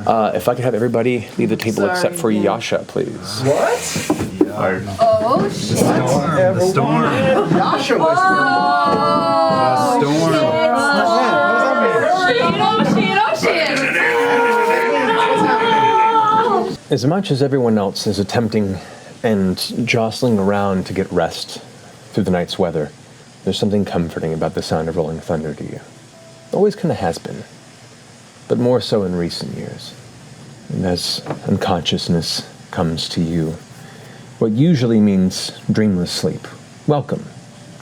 If I could have everybody leave the table except for Yasha, please. What? Oh, shit. The storm. Yasha whispered. As much as everyone else is attempting and jostling around to get rest through the night's weather, there's something comforting about the sound of rolling thunder to you. Always kind of has been, but more so in recent years. And as unconsciousness comes to you, what usually means dreamless sleep. Welcome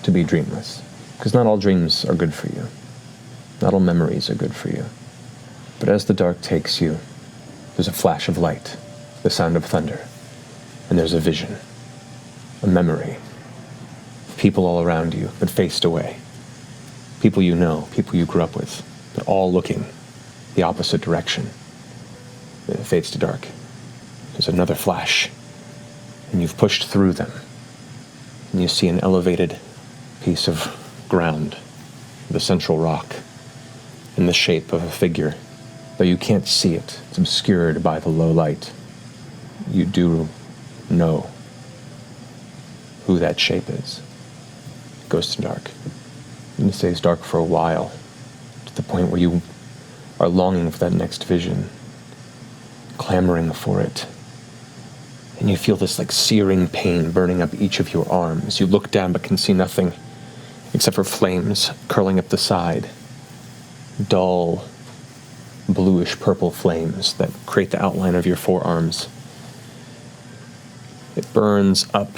to be dreamless, because not all dreams are good for you. Not all memories are good for you. But as the dark takes you, there's a flash of light, the sound of thunder, and there's a vision, a memory. People all around you, but faced away. People you know, people you grew up with, but all looking the opposite direction. Then it fades to dark. There's another flash, and you've pushed through them, and you see an elevated piece of ground, the central rock, in the shape of a figure. Though you can't see it, it's obscured by the low light. You do know who that shape is. It goes to dark. And it stays dark for a while, to the point where you are longing for that next vision, clamoring for it. And you feel this like searing pain burning up each of your arms. You look down but can see nothing except for flames curling up the side. Dull, bluish purple flames that create the outline of your forearms. It burns up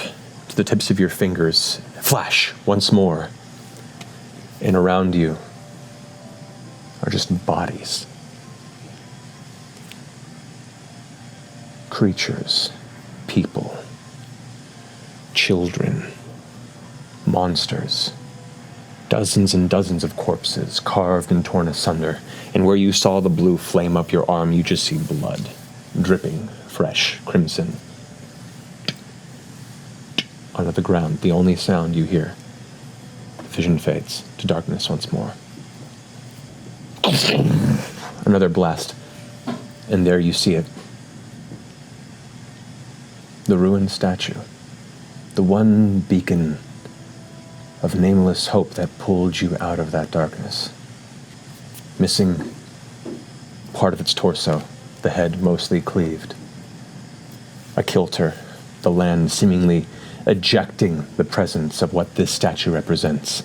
to the tips of your fingers. Flash once more. And around you are just bodies. Creatures, people, children, monsters. Dozens and dozens of corpses carved and torn asunder. And where you saw the blue flame up your arm, you just see blood, dripping, fresh, crimson. Onto the ground, the only sound you hear. The vision fades to darkness once more. Another blast, and there you see it. The ruined statue. The one beacon of nameless hope that pulled you out of that darkness. Missing part of its torso, the head mostly cleaved. A kilter, the land seemingly ejecting the presence of what this statue represents.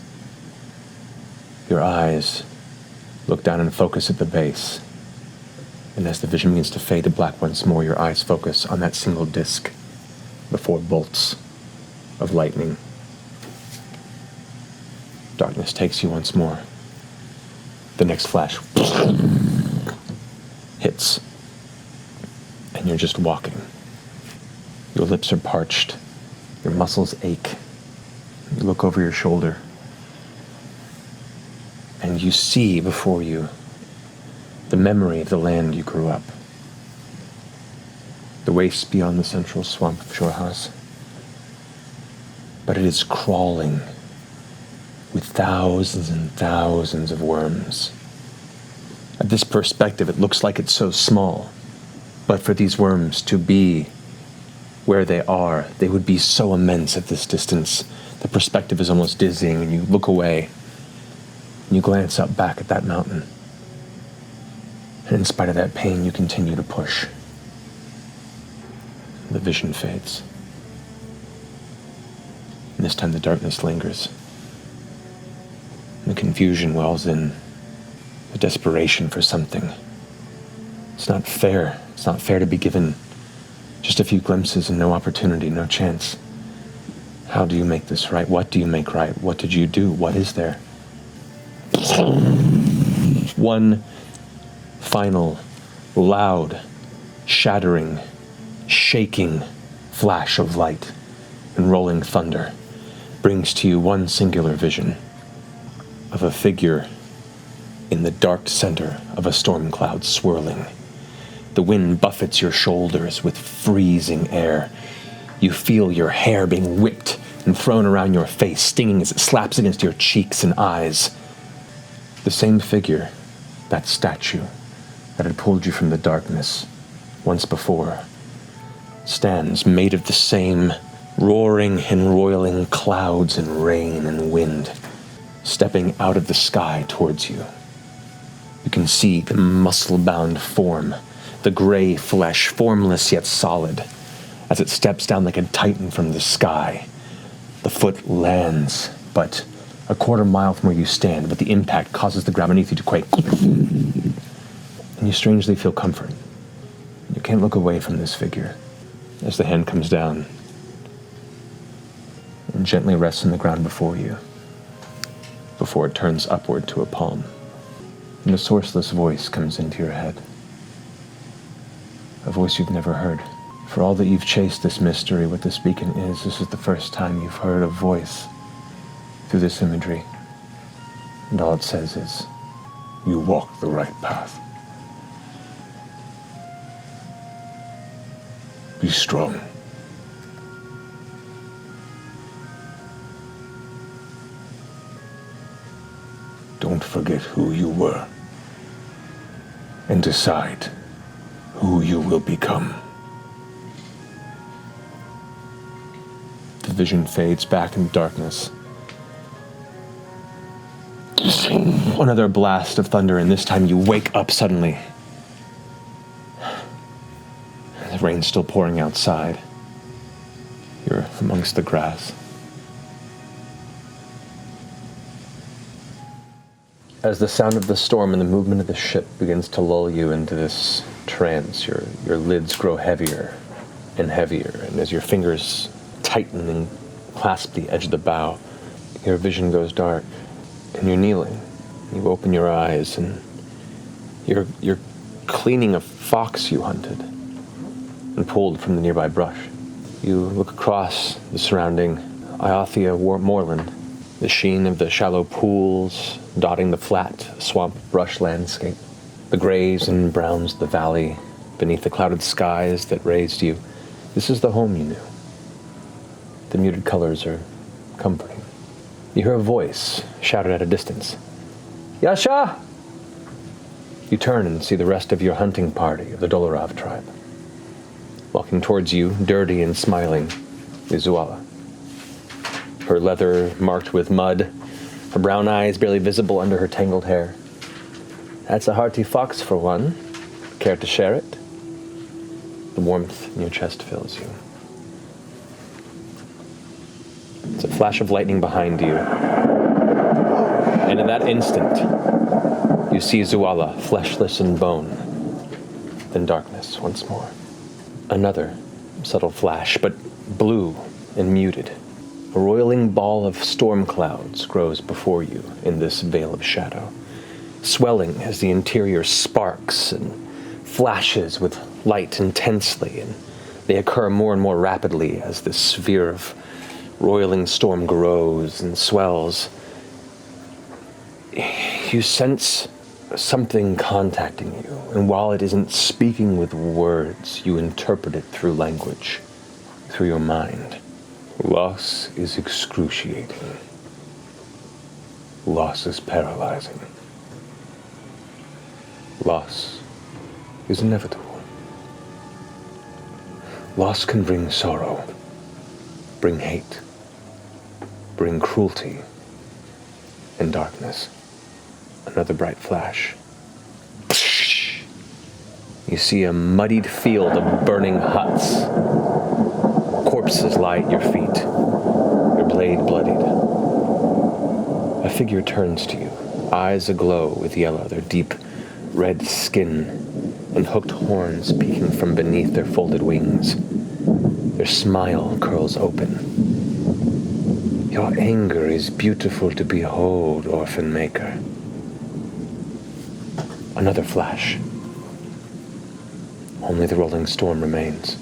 Your eyes look down and focus at the base. And as the vision begins to fade to black once more, your eyes focus on that single disc before bolts of lightning. Darkness takes you once more. The next flash hits, and you're just walking. Your lips are parched. Your muscles ache. You look over your shoulder, and you see before you the memory of the land you grew up. The wastes beyond the central swamp of Shorehouse. But it is crawling with thousands and thousands of worms. At this perspective, it looks like it's so small, but for these worms to be where they are, they would be so immense at this distance. The perspective is almost dizzying, and you look away, and you glance up back at that mountain. And in spite of that pain, you continue to push. The vision fades. And this time the darkness lingers. And the confusion wells in, the desperation for something. It's not fair. It's not fair to be given just a few glimpses and no opportunity, no chance. How do you make this right? What do you make right? What did you do? What is there? One final, loud, shattering, shaking flash of light and rolling thunder brings to you one singular vision of a figure in the dark center of a storm cloud swirling. The wind buffets your shoulders with freezing air. You feel your hair being whipped and thrown around your face, stinging as it slaps against your cheeks and eyes. The same figure, that statue, that had pulled you from the darkness once before stands made of the same roaring and roiling clouds and rain and wind, stepping out of the sky towards you. You can see the muscle-bound form, the gray flesh, formless yet solid, as it steps down like a titan from the sky. The foot lands, but a quarter mile from where you stand, but the impact causes the ground beneath you to quake. And you strangely feel comfort. You can't look away from this figure as the hand comes down and gently rests on the ground before you, before it turns upward to a palm. And a sourceless voice comes into your head. A voice you've never heard. For all that you've chased this mystery, what this beacon is, this is the first time you've heard a voice through this imagery. And all it says is, you walk the right path. Be strong. Don't forget who you were, and decide who you will become. The vision fades back in darkness. Another blast of thunder, and this time you wake up suddenly. The rain's still pouring outside. You're amongst the grass. As the sound of the storm and the movement of the ship begins to lull you into this trance, your lids grow heavier and heavier, and as your fingers tighten and clasp the edge of the bow, your vision goes dark, and you're kneeling. You open your eyes, and you're cleaning a fox you hunted and pulled from the nearby brush. You look across the surrounding Iothia moorland, the sheen of the shallow pools dotting the flat swamp brush landscape, the grays and browns of the valley beneath the clouded skies that raised you. This is the home you knew. The muted colors are comforting. You hear a voice shouted at a distance. Yasha! You turn and see the rest of your hunting party of the Dolorov tribe. Walking towards you, dirty and smiling, is Zuala. Her leather marked with mud, her brown eyes barely visible under her tangled hair. That's a hearty fox for one. Care to share it? The warmth in your chest fills you. It's a flash of lightning behind you. And in that instant, you see Zuala, fleshless and bone. Then darkness once more. Another subtle flash, but blue and muted. A roiling ball of storm clouds grows before you in this veil of shadow, swelling as the interior sparks and flashes with light intensely, and they occur more and more rapidly as this sphere of roiling storm grows and swells. You sense something contacting you, and while it isn't speaking with words, you interpret it through language, through your mind. Loss is excruciating. Loss is paralyzing. Loss is inevitable. Loss can bring sorrow, bring hate, bring cruelty and darkness. Another bright flash. You see a muddied field of burning huts. Corpses lie at your feet, your blade bloodied. A figure turns to you, eyes aglow with yellow, their deep red skin and hooked horns peeking from beneath their folded wings. Their smile curls open. Your anger is beautiful to behold, orphan maker. Another flash. Only the rolling storm remains.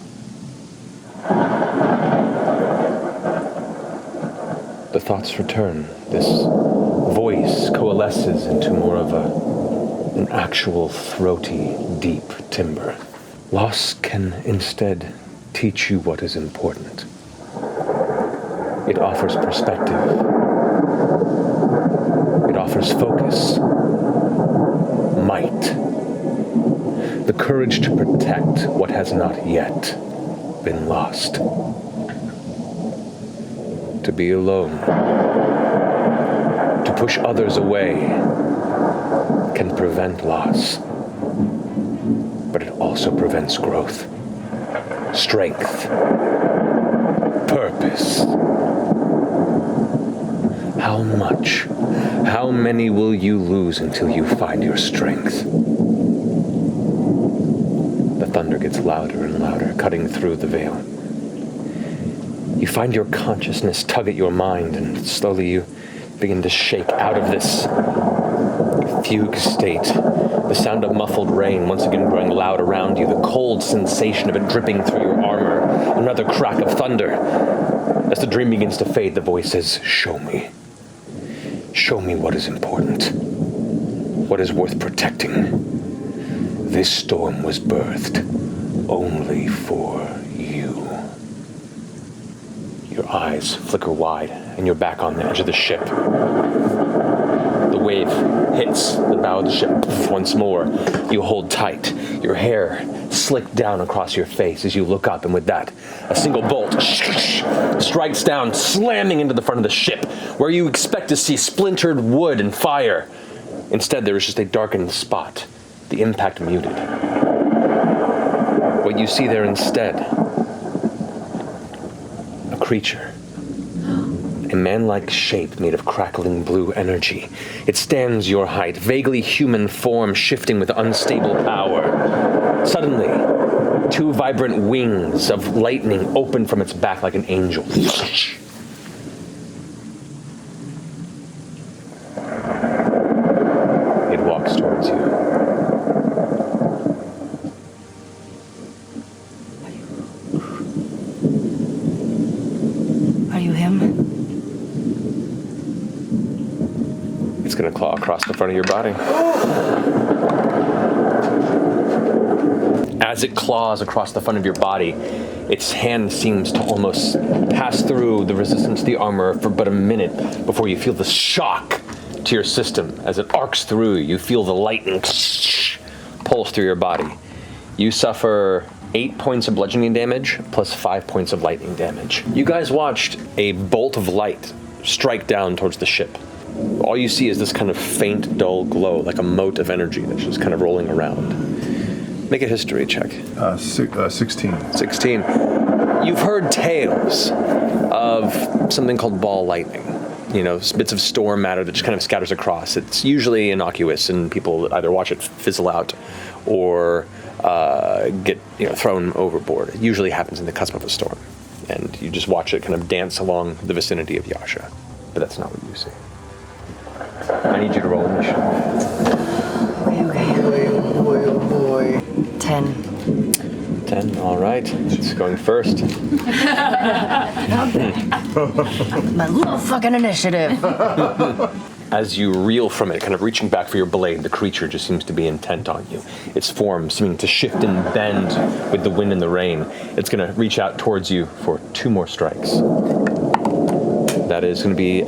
The thoughts return. This voice coalesces into more of an actual throaty, deep timbre. Loss can instead teach you what is important. It offers perspective. It offers focus, might, courage to protect what has not yet been lost. To be alone, to push others away, can prevent loss. But it also prevents growth, strength, purpose. How much, how many will you lose until you find your strength? The thunder gets louder and louder, cutting through the veil. You find your consciousness tug at your mind, and slowly you begin to shake out of this fugue state. The sound of muffled rain once again growing loud around you, the cold sensation of it dripping through your armor, another crack of thunder. As the dream begins to fade, the voice says, "Show me. Show me what is important, what is worth protecting. This storm was birthed only for you." Your eyes flicker wide, and you're back on the edge of the ship. The wave hits the bow of the ship once more. You hold tight, your hair slicked down across your face as you look up, and with that, a single bolt strikes down, slamming into the front of the ship, where you expect to see splintered wood and fire. Instead, there is just a darkened spot, the impact muted. What you see there instead, a creature. A man-like shape made of crackling blue energy. It stands your height, vaguely human form shifting with unstable power. Suddenly, two vibrant wings of lightning open from its back like an angel. It walks towards you. Are you him? It's going to claw across the front of your body. As it claws across the front of your body, its hand seems to almost pass through the resistance to the armor for but a minute before you feel the shock to your system. As it arcs through, you feel the lightning pulse through your body. You suffer 8 points of bludgeoning damage plus 5 points of lightning damage. You guys watched a bolt of light strike down towards the ship. All you see is this kind of faint, dull glow, like a mote of energy that's just kind of rolling around. Make a history check. 16. 16. You've heard tales of something called ball lightning. You know, bits of storm matter that just kind of scatters across. It's usually innocuous, and people either watch it fizzle out or get thrown overboard. It usually happens in the cusp of a storm, and you just watch it kind of dance along the vicinity of Yasha. But that's not what you see. I need you to roll initiative. Okay. Oh boy. 10. 10, all right. It's going first. My little fucking initiative. As you reel from it, kind of reaching back for your blade, the creature just seems to be intent on you. Its form seeming to shift and bend with the wind and the rain. It's going to reach out towards you for 2 more strikes. That is going to be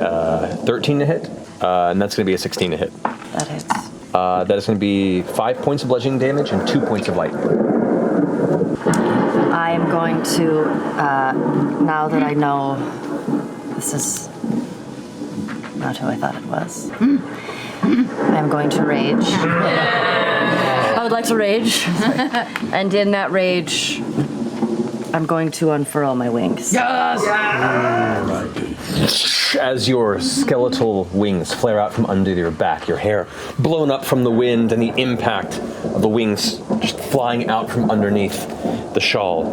13 to hit, and that's going to be a 16 to hit. That hits. That is going to be 5 points of bludgeoning damage and 2 points of lightning. I am going to, now that I know this is not who I thought it was, I'm going to rage. I would like to rage. And in that rage, I'm going to unfurl my wings. As your skeletal wings flare out from under your back, your hair blown up from the wind and the impact of the wings just flying out from underneath the shawl.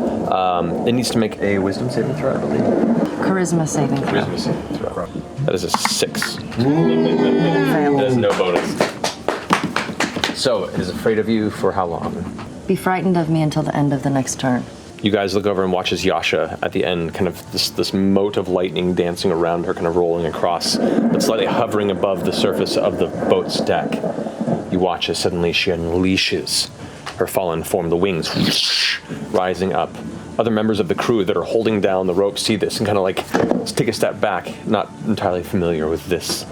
It needs to make a wisdom saving throw, I believe. Charisma saving throw. Charisma saving throw. That is a 6. There's no bonus. So, it is afraid of you for how long? Be frightened of me until the end of the next turn. You guys look over and watch as Yasha, at the end, kind of this mote of lightning dancing around her, kind of rolling across, but slightly hovering above the surface of the boat's deck. You watch as suddenly she unleashes her fallen form, the wings rising up. Other members of the crew that are holding down the rope see this and kind of like take a step back, not entirely familiar with this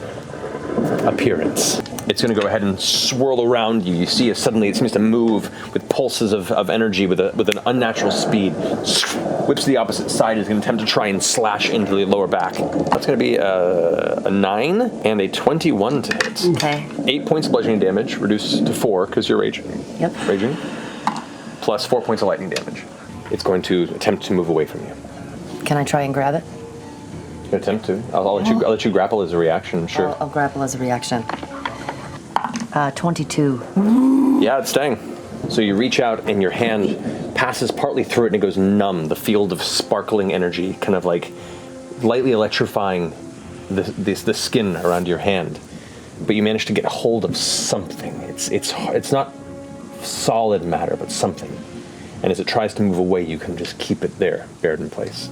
appearance. It's going to go ahead and swirl around you. You see it suddenly, it seems to move with pulses of energy with an unnatural speed. Whips to the opposite side, is going to attempt to try and slash into the lower back. That's going to be a 9 and a 21 to hit. Okay. 8 points of bludgeoning damage, reduced to 4 because you're raging. Yep. Raging. Plus 4 points of lightning damage. It's going to attempt to move away from you. Can I try and grab it? You can attempt to. I'll let you grapple as a reaction, sure. I'll grapple as a reaction. 22. Yeah, it's staying. So you reach out and your hand passes partly through it and it goes numb. The field of sparkling energy, kind of like lightly electrifying the skin around your hand. But you manage to get hold of something. It's not solid matter, but something. And as it tries to move away, you can just keep it there, bared in place.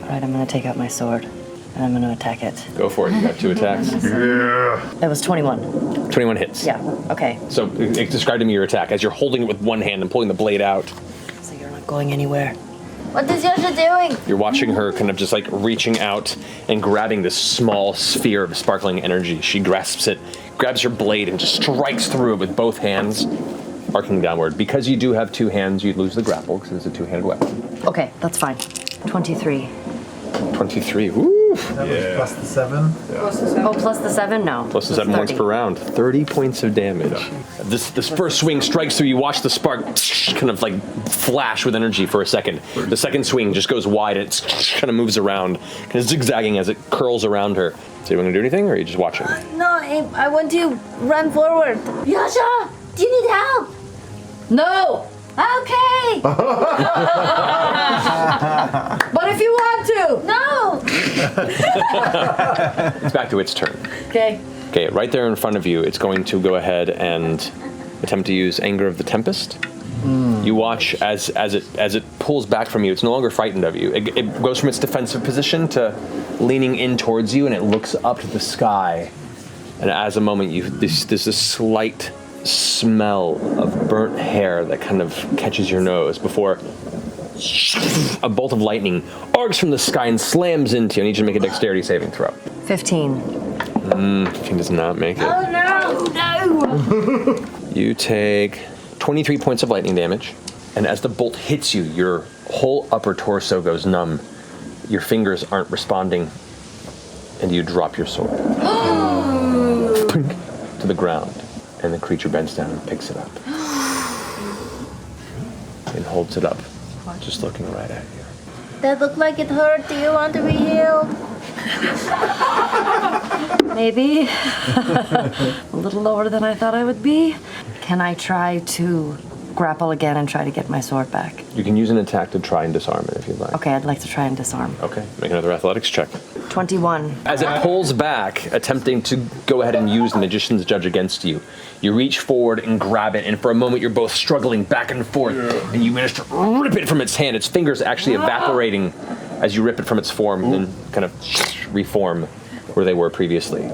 All right, I'm going to take out my sword and I'm going to attack it. Go for it. You got 2 attacks. It was 21. 21 hits. Yeah, okay. So describe to me your attack as you're holding it with one hand and pulling the blade out. So you're not going anywhere. What is Yasha doing? You're watching her kind of just like reaching out and grabbing this small sphere of sparkling energy. She grasps it, grabs her blade, and just strikes through it with both hands, arcing downward. Because you do have 2 hands, you lose the grapple because it's a 2-handed weapon. Okay, that's fine. 23. 23. Woo! That was plus the 7. Oh, plus the 7? No. Plus the 7 points per round. 30 points of damage. This first swing strikes through. You watch the spark kind of like flash with energy for a second. The second swing just goes wide. And it kind of moves around, kind of zigzagging as it curls around her. So you want to do anything, or are you just watching? No, I want to run forward. Yasha, do you need help? No! Okay. But if you want to! No. It's back to its turn. Okay. Okay, right there in front of you, it's going to go ahead and attempt to use Anger of the Tempest. You watch as it pulls back from you. It's no longer frightened of you. It goes from its defensive position to leaning in towards you, and it looks up to the sky. And as a moment, there's this slight smell of burnt hair that kind of catches your nose before a bolt of lightning arcs from the sky and slams into you. I need you to make a dexterity saving throw. 15. 15 does not make it. Oh no. You take 23 points of lightning damage, and as the bolt hits you, your whole upper torso goes numb. Your fingers aren't responding, and you drop your sword to the ground, and the creature bends down and picks it up and holds it up, just looking right at you. That looked like it hurt. Do you want to be healed? Maybe. A little lower than I thought I would be. Can I try to grapple again and try to get my sword back? You can use an attack to try and disarm it if you'd like. Okay, I'd like to try and disarm. Okay, make another athletics check. 21. As it pulls back, attempting to go ahead and use the Magician's Judge against you, you reach forward and grab it, and for a moment you're both struggling back and forth, and you manage to rip it from its hand. Its fingers actually evaporating as you rip it from its form, and then kind of reform where they were previously.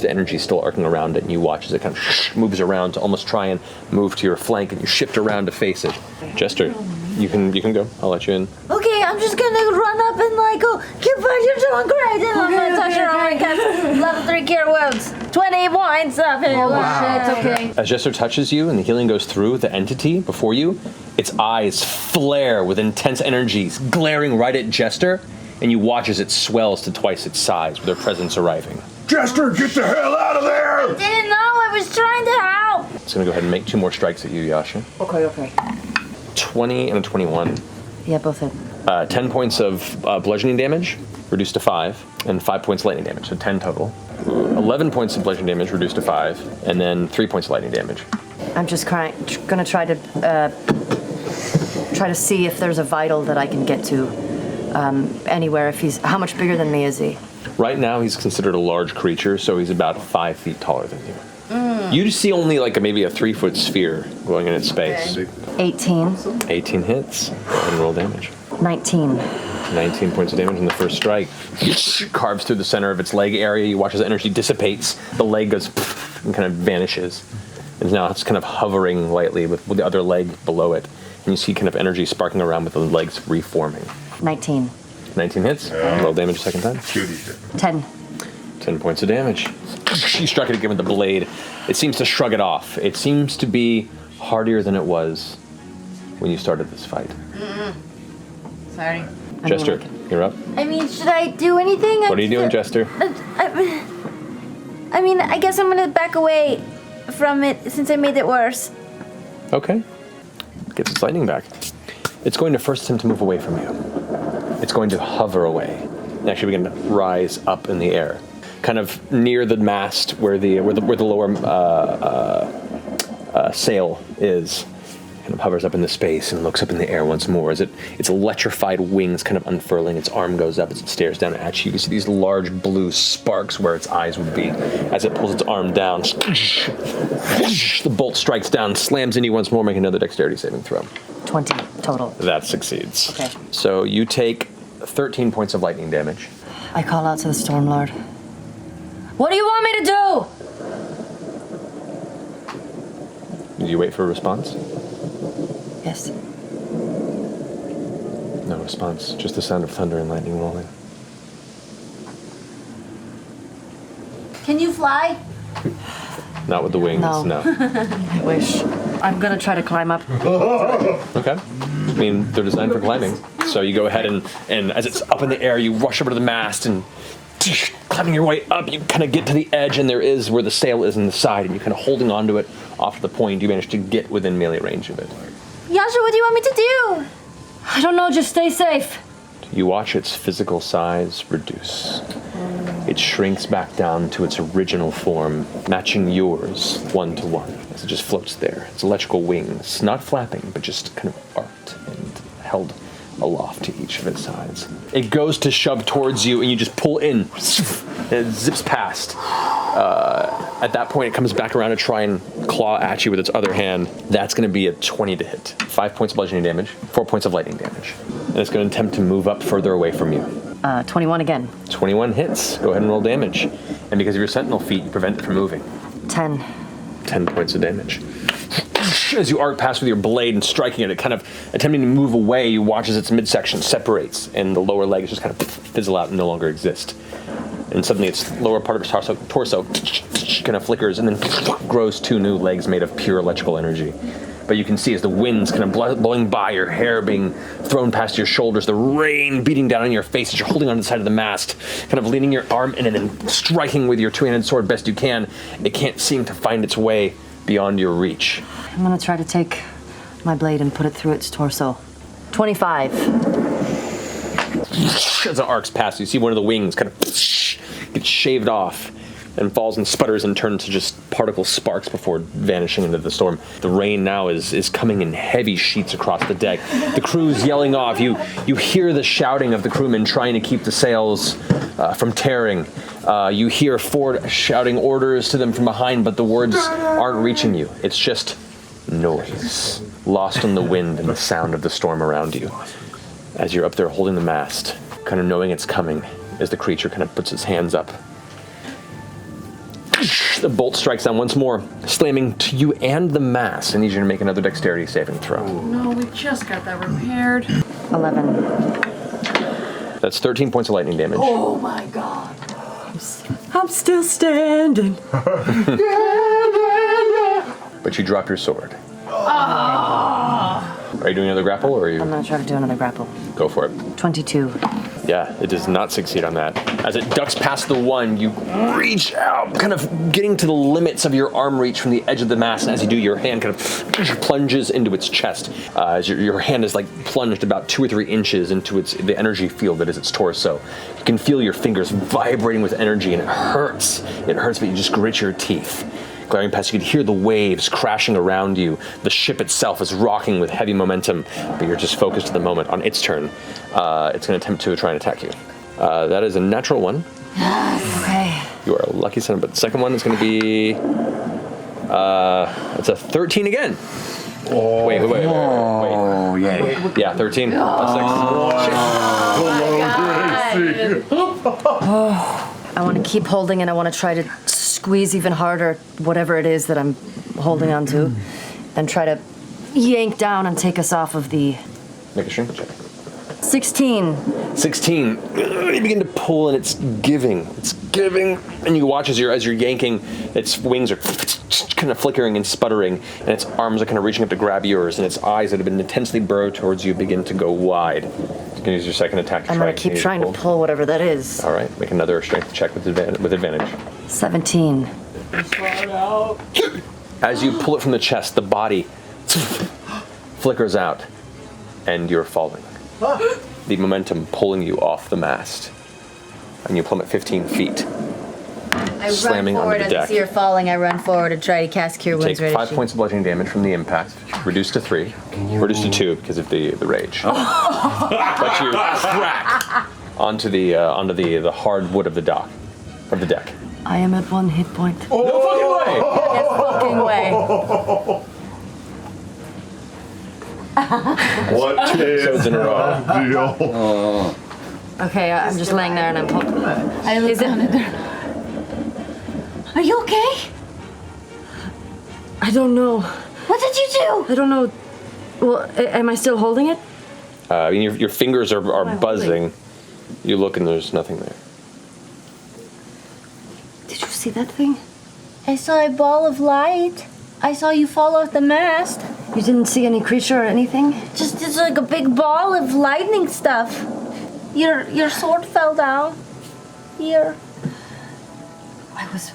The energy still arcing around it, and you watch as it kind of moves around to almost try and move to your flank, and you shift around to face it. Jester, you can go. I'll let you in. Okay, I'm just gonna run up and like go, Kipper, you're doing great. And I'm gonna touch her arm and cast level 3 cure wounds. 20 points of healing. Shit, okay. As Jester touches you and the healing goes through the entity before you, its eyes flare with intense energies, glaring right at Jester, and you watch as it swells to twice its size with their presence arriving. Jester, get the hell out of there! Didn't know, I was trying to help. It's going to go ahead and make 2 more strikes at you, Yasha. Okay. 20 and a 21. Yeah, both hit. 10 points of bludgeoning damage, reduced to 5, and 5 points of lightning damage, so 10 total. 11 points of bludgeoning damage, reduced to 5, and then 3 points of lightning damage. I'm just gonna try to see if there's a vital that I can get to anywhere. How much bigger than me is he? Right now, he's considered a large creature, so he's about 5 feet taller than you. You see only like maybe a 3-foot sphere going in its space. 18. 18 hits and roll damage. 19. 19 points of damage in the first strike. Carves through the center of its leg area. You watch as energy dissipates. The leg goes and kind of vanishes. And now it's kind of hovering lightly with the other leg below it. And you see kind of energy sparking around with the legs reforming. 19. 19 hits. Roll damage a second time. 10. 10 points of damage. You struck it again with the blade. It seems to shrug it off. It seems to be harder than it was when you started this fight. Sorry. Jester, you're up. I mean, should I do anything? What are you doing, Jester? I mean, I guess I'm gonna back away from it since I made it worse. Okay. Gets its lightning back. It's going to first attempt to move away from you. It's going to hover away and actually begin to rise up in the air, kind of near the mast where the lower sail is. Kind of hovers up into space and looks up in the air once more as its electrified wings kind of unfurling. Its arm goes up as it stares down at you. You see these large blue sparks where its eyes would be. As it pulls its arm down, the bolt strikes down, slams into you once more, making another dexterity saving throw. 20 total. That succeeds. Okay. So you take 13 points of lightning damage. I call out to the Stormlord. What do you want me to do? Do you wait for a response? Yes. No response, just the sound of thunder and lightning rolling. Can you fly? Not with the wings, no. I wish. I'm gonna try to climb up. Okay. I mean, they're designed for climbing. So you go ahead and as it's up in the air, you rush over to the mast and climbing your way up, you kind of get to the edge, and there is where the sail is in the side, and you're kind of holding onto it off to the point you manage to get within melee range of it. Yasha, what do you want me to do? I don't know, just stay safe. You watch its physical size reduce. It shrinks back down to its original form, matching yours 1-to-1, as it just floats there. Its electrical wings, not flapping, but just kind of arced and held aloft to each of its sides. It goes to shove towards you, and you just pull in, and it zips past. At that point, it comes back around to try and claw at you with its other hand. That's going to be a 20 to hit. 5 points of bludgeoning damage, 4 points of lightning damage. And it's going to attempt to move up further away from you. 21 again. 21 hits. Go ahead and roll damage. And because of your sentinel feat, you prevent it from moving. 10. 10 points of damage. As you arc past with your blade and striking it, kind of attempting to move away, you watch as its midsection separates and the lower legs just kind of fizzle out and no longer exist. And suddenly its lower part of its torso kind of flickers and then grows 2 new legs made of pure electrical energy. But you can see as the wind's kind of blowing by, your hair being thrown past your shoulders, the rain beating down on your face as you're holding onto the side of the mast, kind of leaning your arm in and striking with your 2-handed sword best you can. It can't seem to find its way beyond your reach. I'm gonna try to take my blade and put it through its torso. 25. As it arcs past, you see one of the wings kind of gets shaved off and falls and sputters and turns to just particle sparks before vanishing into the storm. The rain now is coming in heavy sheets across the deck. The crew's yelling off. You hear the shouting of the crewmen trying to keep the sails from tearing. You hear Ford shouting orders to them from behind, but the words aren't reaching you. It's just noise, lost in the wind and the sound of the storm around you. As you're up there holding the mast, kind of knowing it's coming, as the creature kind of puts its hands up. The bolt strikes down once more, slamming to you and the mast. I need you to make another dexterity saving throw. No, we just got that repaired. 11. That's 13 points of lightning damage. Oh my god. I'm still standing. But you drop your sword. Are you doing another grapple, or are you? I'm gonna try to do another grapple. Go for it. 22. Yeah, it does not succeed on that. As it ducks past the one, you reach out, kind of getting to the limits of your arm reach from the edge of the mast, and as you do, your hand kind of plunges into its chest. As your hand is like plunged about 2 or 3 inches into the energy field that is its torso. You can feel your fingers vibrating with energy, and it hurts. It hurts, but you just grit your teeth. Glaring past, you could hear the waves crashing around you. The ship itself is rocking with heavy momentum, but you're just focused at the moment on its turn. It's going to attempt to try and attack you. That is a natural 1. Okay. You are a lucky son, but the second one is going to be... it's a 13 again. Oh, Wait. Oh, yay. Yeah, 13. Plus 6. I want to keep holding, and I want to try to squeeze even harder whatever it is that I'm holding on to, and try to yank down and take us off of the... Make a shrink check. 16. 16. You begin to pull, and it's giving. It's giving, and you watch as you're yanking, its wings are kind of flickering and sputtering, and its arms are kind of reaching up to grab yours, and its eyes that have been intensely burrowed towards you begin to go wide. You can use your second attack to I'm try gonna keep and trying to pull whatever that is. All right, make another strength check with advantage. 17. As you pull it from the chest, the body flickers out, and you're falling. The momentum pulling you off the mast, and you plummet 15 feet. I slamming run onto forward the as deck. I see her falling. I run forward to try to cast Cure Take Wounds. Right 5 points of bludgeoning damage from the impact, reduced to 3, reduced to 2 because of the rage. But you crack onto the hard wood of the deck. I am at 1 hit point. No fucking way! Fucking way. What Episodes in a row. deal? Okay, I'm just laying there and I'm pulling. I look down at her. Are you okay? I don't know. What did you do? I don't know. Well, am I still holding it? Your fingers are buzzing. You look and there's nothing there. Did you see that thing? I saw a ball of light. I saw you fall off the mast. You didn't see any creature or anything? Just it's like a big ball of lightning stuff. Your sword fell down. Here.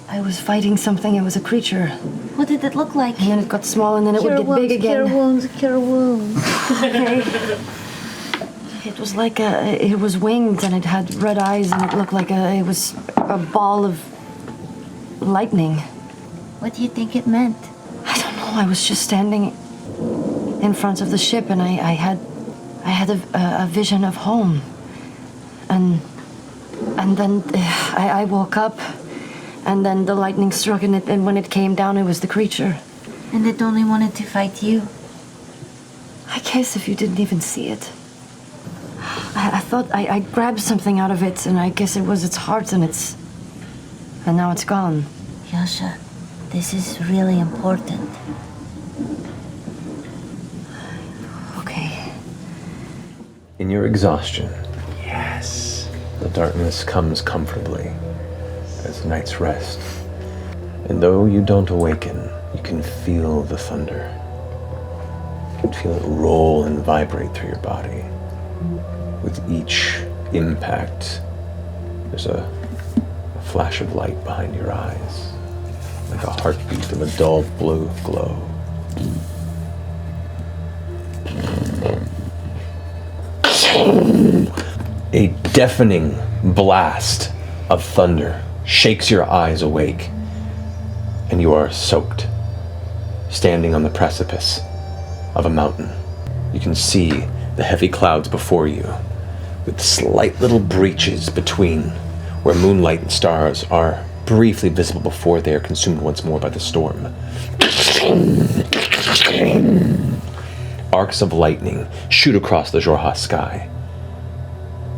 I was fighting something. It was a creature. What did it look like? And then it got small and then it would get big again. Cure wounds, cure wounds. Okay. It was like it was winged and it had red eyes and it looked like it was a ball of lightning. What do you think it meant? I don't know. I was just standing in front of the ship and I had a vision of home. And then I woke up and then the lightning struck and when it came down it was the creature. And it only wanted to fight you. I guess if you didn't even see it. I thought I grabbed something out of it and I guess it was its heart and now it's gone. Yasha, this is really important. Okay. In your exhaustion, Yes. the darkness comes comfortably as night's rest. And though you don't awaken, you can feel the thunder. You can feel it roll and vibrate through your body. With each impact, there's a flash of light behind your eyes, like a heartbeat of a dull blue glow. A deafening blast of thunder shakes your eyes awake, and you are soaked, standing on the precipice of a mountain. You can see the heavy clouds before you, with slight little breaches between where moonlight and stars are briefly visible before they are consumed once more by the storm. Arcs of lightning shoot across the Jorha sky.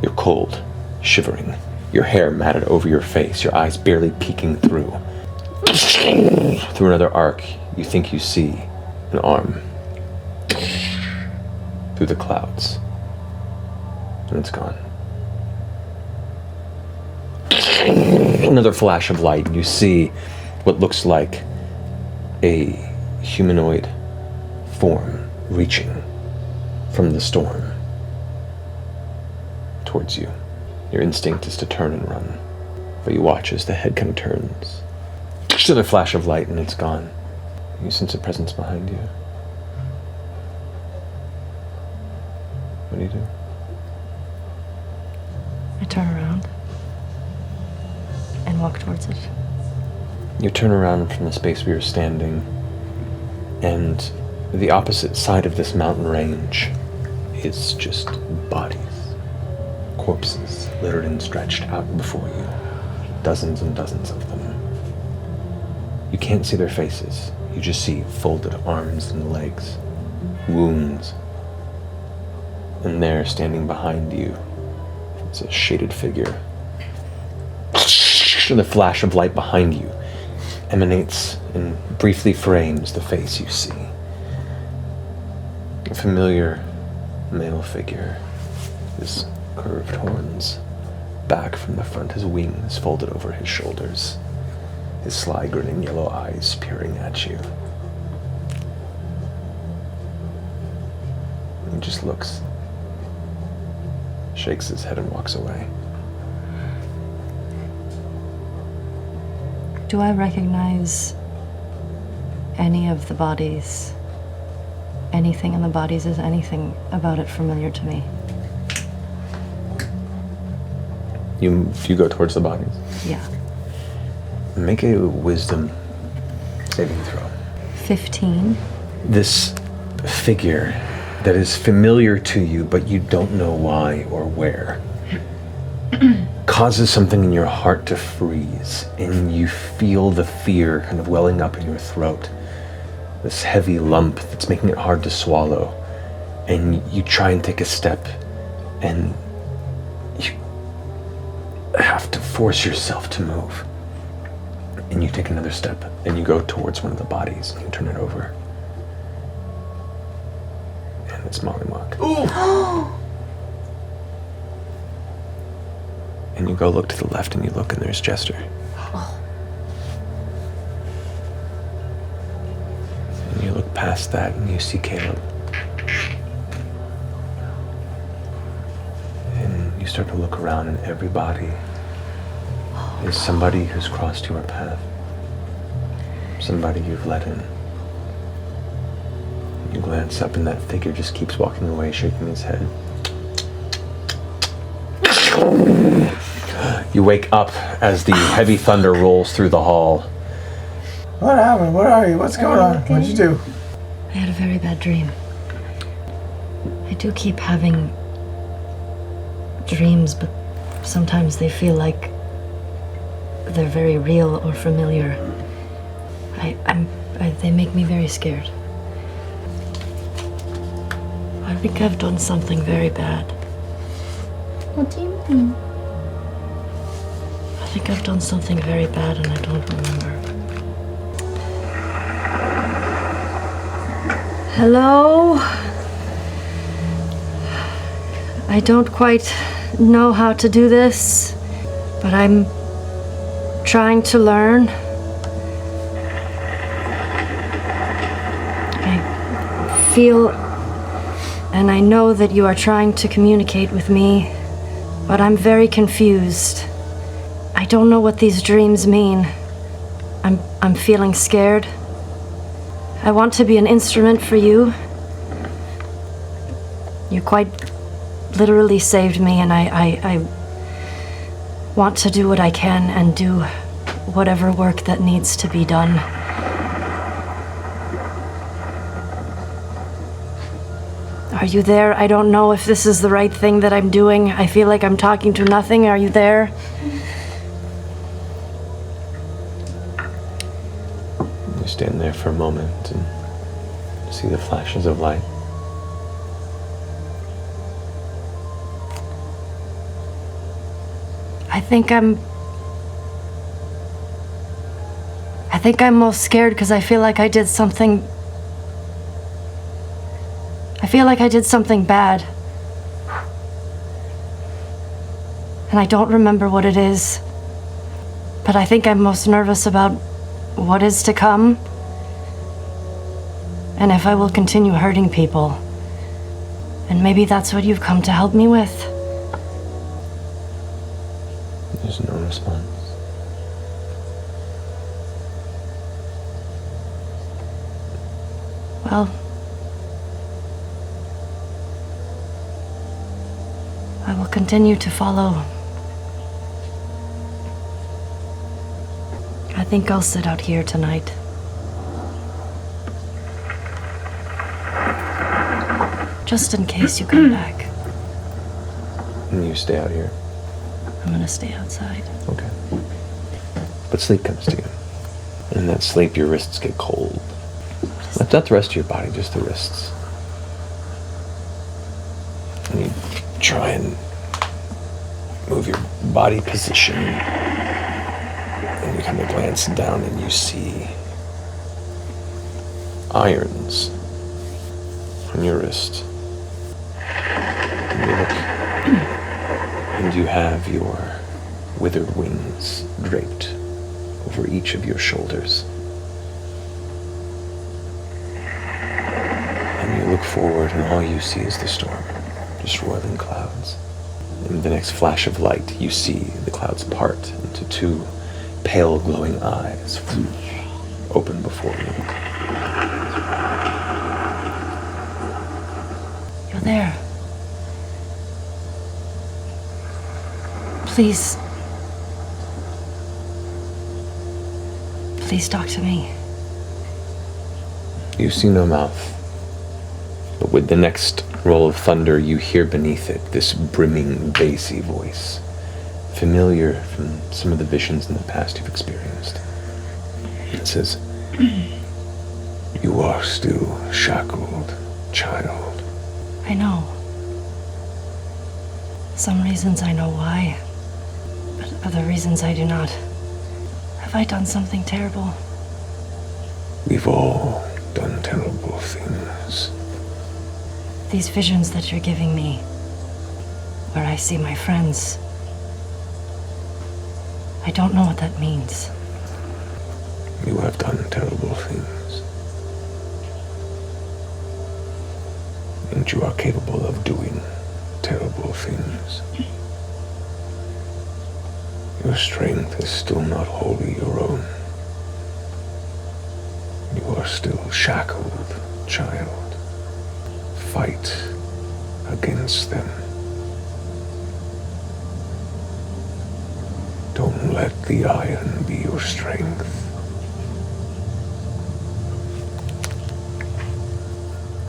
You're cold, shivering, your hair matted over your face, your eyes barely peeking through. Through another arc, you think you see an arm through the clouds, and it's gone. Another flash of light, and you see what looks like a humanoid form reaching from the storm towards you. Your instinct is to turn and run, but you watch as the head kind of turns. Another flash of light, and it's gone. You sense a presence behind you. What do you do? I turn around and walk towards it. You turn around from the space where you're standing, and the opposite side of this mountain range is just bodies. Corpses littered and stretched out before you. Dozens and dozens of them. You can't see their faces. You just see folded arms and legs, wounds. And there, standing behind you, is a shaded figure. And the flash of light behind you emanates and briefly frames the face you see. A familiar male figure, his curved horns back from the front, his wings folded over his shoulders, his sly grinning yellow eyes peering at you. He just looks, shakes his head and walks away. Do I recognize any of the bodies? Anything in the bodies? Is anything about it familiar to me? You go towards the bodies? Yeah. Make a wisdom saving throw. 15. This figure that is familiar to you, but you don't know why or where, causes something in your heart to freeze, and you feel the fear kind of welling up in your throat. This heavy lump that's making it hard to swallow. And you try and take a step, and you have to force yourself to move. And you take another step, and you go towards one of the bodies, and you turn it over. And it's Mollymuck. And you go look to the left, and you look, and there's Jester. And you look past that, and you see Caleb. And you start to look around, and every body is somebody who's crossed your path. Somebody you've let in. You glance up, and that figure just keeps walking away, shaking his head. You wake up as the heavy thunder rolls through the hall. What happened? What are you? What's going on? What'd you do? I had a very bad dream. I do keep having dreams, but sometimes they feel like they're very real or familiar. They make me very scared. I think I've done something very bad. What do you mean? I think I've done something very bad and I don't remember. Hello? I don't quite know how to do this, but I'm trying to learn. I feel and I know that you are trying to communicate with me, but I'm very confused. I don't know what these dreams mean. I'm feeling scared. I want to be an instrument for you. You quite literally saved me, and I want to do what I can and do whatever work that needs to be done. Are you there? I don't know if this is the right thing that I'm doing. I feel like I'm talking to nothing. Are you there? You stand there for a moment and see the flashes of light. I think I'm most scared because I feel like I did something. I feel like I did something bad. And I don't remember what it is. But I think I'm most nervous about what is to come. And if I will continue hurting people. And maybe that's what you've come to help me with. There's no response. Well, I will continue to follow. I think I'll sit out here tonight. Just in case you come back. And you stay out here. I'm gonna stay outside. Okay. But sleep comes to you. And in that sleep, your wrists get cold. Not the rest of your body, just the wrists. And you try and move your body position. And you kind of glance down and you see irons on your wrist. And you look, and you have your withered wings draped over each of your shoulders. And you look forward and all you see is the storm, just roiling clouds. In the next flash of light, you see the clouds part into two pale glowing eyes open before you. You're there. Please. Please talk to me. You see no mouth, but with the next roll of thunder, you hear beneath it this brimming, bassy voice, familiar from some of the visions in the past you've experienced. It says, "You are still shackled, child." I know. Some reasons I know why, but other reasons I do not. Have I done something terrible? We've all done terrible things. These visions that you're giving me, where I see my friends, I don't know what that means. You have done terrible things. And you are capable of doing terrible things. Your strength is still not wholly your own. You are still shackled, child. Fight against them. Don't let the iron be your strength.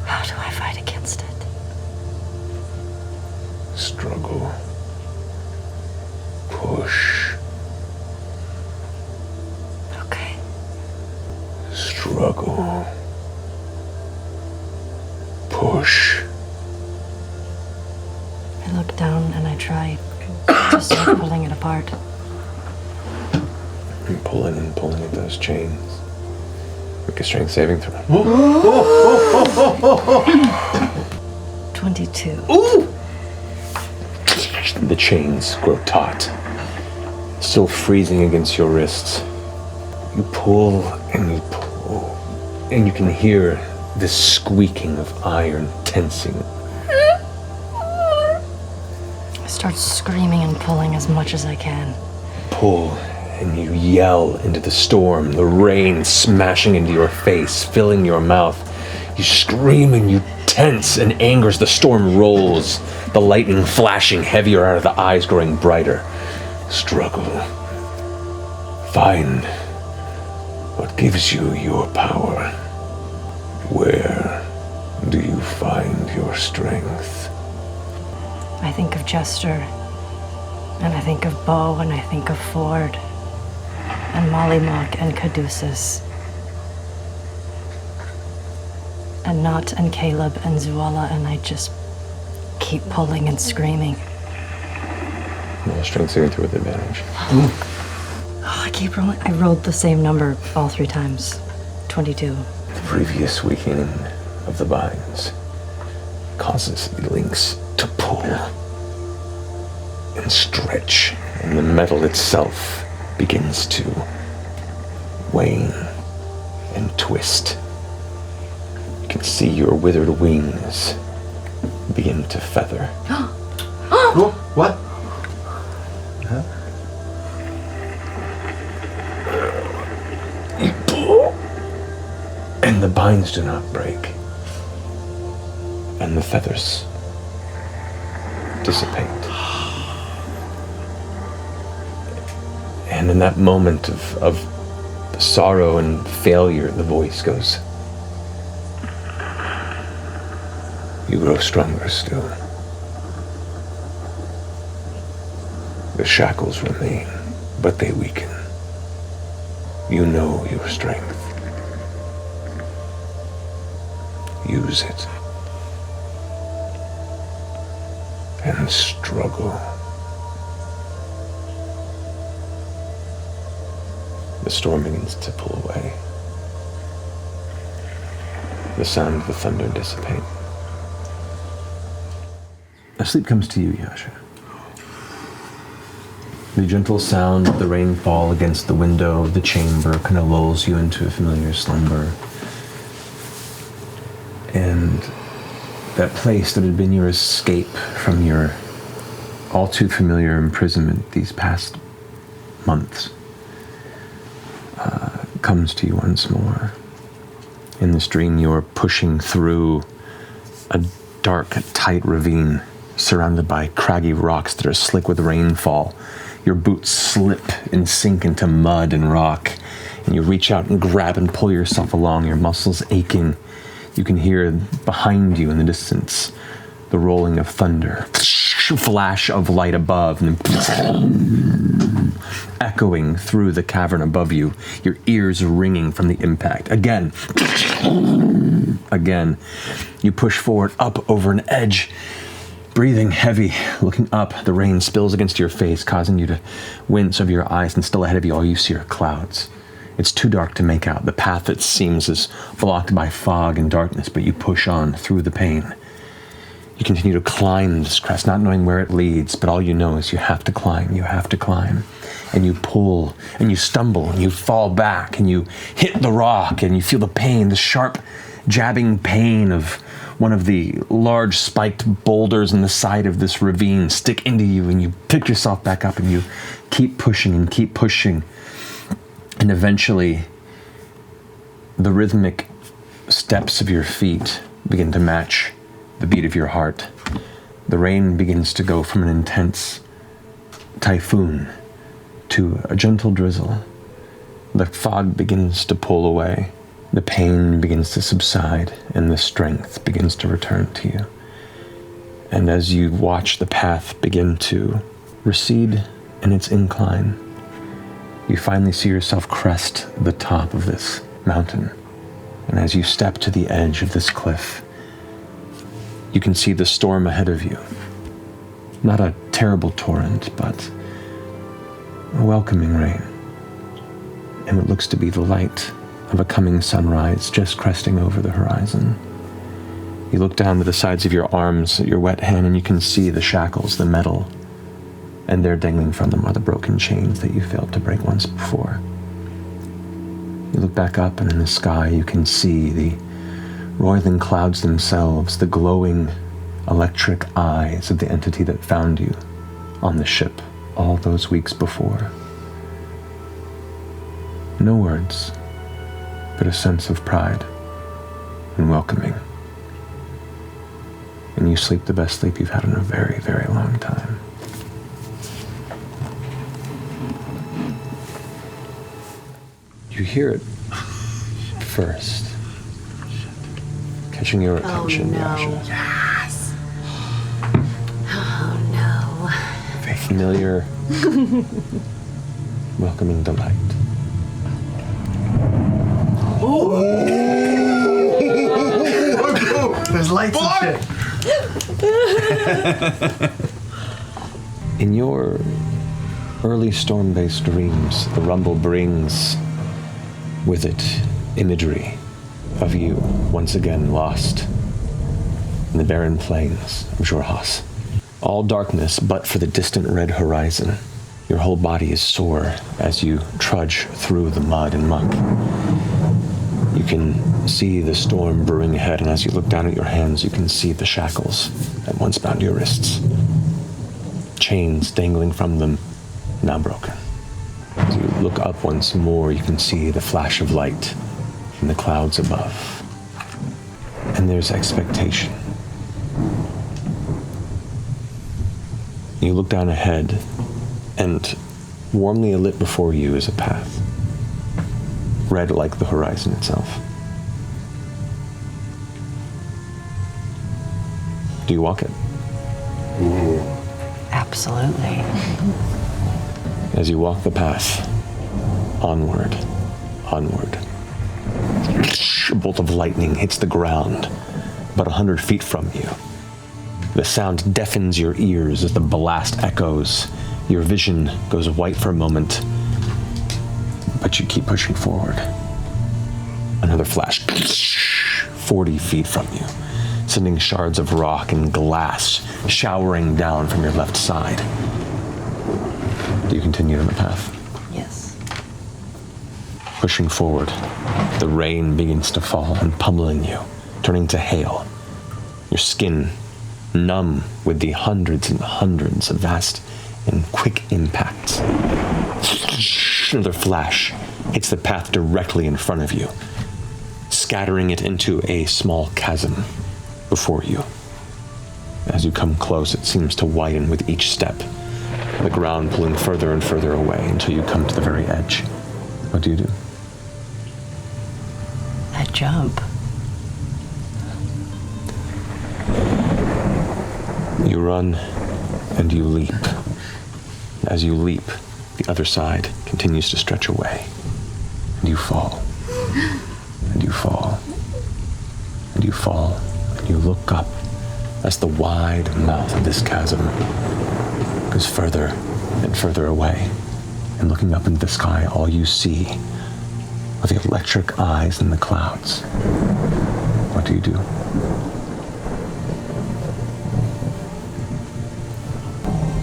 How do I fight against it? Struggle. Push. Okay. Struggle. Push. I look down and I try to start pulling it apart. And pulling at those chains. Make a strength saving throw. 22. The chains grow taut, still freezing against your wrists. You pull, and you can hear this squeaking of iron tensing. I start screaming and pulling as much as I can. Pull, and you yell into the storm, the rain smashing into your face, filling your mouth. You scream and you tense, and anger as the storm rolls, the lightning flashing heavier out of the eyes, growing brighter. Struggle. Find what gives you your power. Where do you find your strength? I think of Jester, and I think of Bo, and I think of Ford, and Mollymock, and Caduceus, and Nott, and Caleb, and Zuala, and I just keep pulling and screaming. Roll a strength saving throw with advantage. Oh, I keep rolling. I rolled the same number all 3 times. 22. The previous weakening of the binds causes the links to pull and stretch, and the metal itself begins to wane and twist. You can see your withered wings begin to feather. What? You pull, and the binds do not break, and the feathers dissipate. And in that moment of sorrow and failure, the voice goes, "You grow stronger still. The shackles remain, but they weaken. You know your strength. Use it. And struggle." The storm begins to pull away. The sound of the thunder dissipate. A sleep comes to you, Yasha. The gentle sound of the rainfall against the window of the chamber kind of lulls you into a familiar slumber. And that place that had been your escape from your all too familiar imprisonment these past months comes to you once more. In this dream, you are pushing through a dark, tight ravine surrounded by craggy rocks that are slick with rainfall. Your boots slip and sink into mud and rock, and you reach out and grab and pull yourself along, your muscles aching. You can hear behind you in the distance the rolling of thunder, flash of light above, and then echoing through the cavern above you, your ears ringing from the impact. Again, you push forward up over an edge, breathing heavy, looking up. The rain spills against your face, causing you to wince over your eyes, and still ahead of you, all you see are clouds. It's too dark to make out. The path, it seems, is blocked by fog and darkness, but you push on through the pain. You continue to climb this crest, not knowing where it leads, but all you know is you have to climb, And you pull, and you stumble, and you fall back, and you hit the rock, and you feel the pain, the sharp, jabbing pain of one of the large spiked boulders in the side of this ravine stick into you, and you pick yourself back up, and you keep pushing and keep pushing. And eventually, the rhythmic steps of your feet begin to match the beat of your heart. The rain begins to go from an intense typhoon to a gentle drizzle. The fog begins to pull away. The pain begins to subside, and the strength begins to return to you. And as you watch the path begin to recede in its incline, you finally see yourself crest the top of this mountain. And as you step to the edge of this cliff, you can see the storm ahead of you. Not a terrible torrent, but a welcoming rain. And what looks to be the light of a coming sunrise just cresting over the horizon. You look down to the sides of your arms, your wet hand, and you can see the shackles, the metal, and there dangling from them are the broken chains that you failed to break once before. You look back up, and in the sky you can see the roiling clouds themselves, the glowing electric eyes of the entity that found you on the ship all those weeks before. No words, but a sense of pride and welcoming. And you sleep the best sleep you've had in a very, very long time. You hear it first, catching your attention, Yasha. Yes. Oh no. A familiar, welcoming delight. There's lights and shit. In your early storm-based dreams, the rumble brings with it imagery of you once again lost in the barren plains of Jorhas. All darkness but for the distant red horizon. Your whole body is sore as you trudge through the mud and muck. You can see the storm brewing ahead, and as you look down at your hands, you can see the shackles that once bound your wrists. Chains dangling from them, now broken. As you look up once more, you can see the flash of light in the clouds above. And there's expectation. You look down ahead, and warmly lit before you is a path, red like the horizon itself. Do you walk it? Absolutely. As you walk the path, onward. A bolt of lightning hits the ground about 100 feet from you. The sound deafens your ears as the blast echoes. Your vision goes white for a moment, but you keep pushing forward. Another flash, 40 feet from you, sending shards of rock and glass showering down from your left side. Do you continue on the path? Yes. Pushing forward, the rain begins to fall and pummeling you, turning to hail. Your skin numb with the hundreds and hundreds of vast and quick impacts. Another flash hits the path directly in front of you, scattering it into a small chasm before you. As you come close, it seems to widen with each step, the ground pulling further and further away until you come to the very edge. What do you do? I jump. You run and you leap. As you leap, the other side continues to stretch away. And you fall. And you fall. And you fall. And you look up as the wide mouth of this chasm goes further and further away. And looking up into the sky, all you see are the electric eyes in the clouds. What do you do?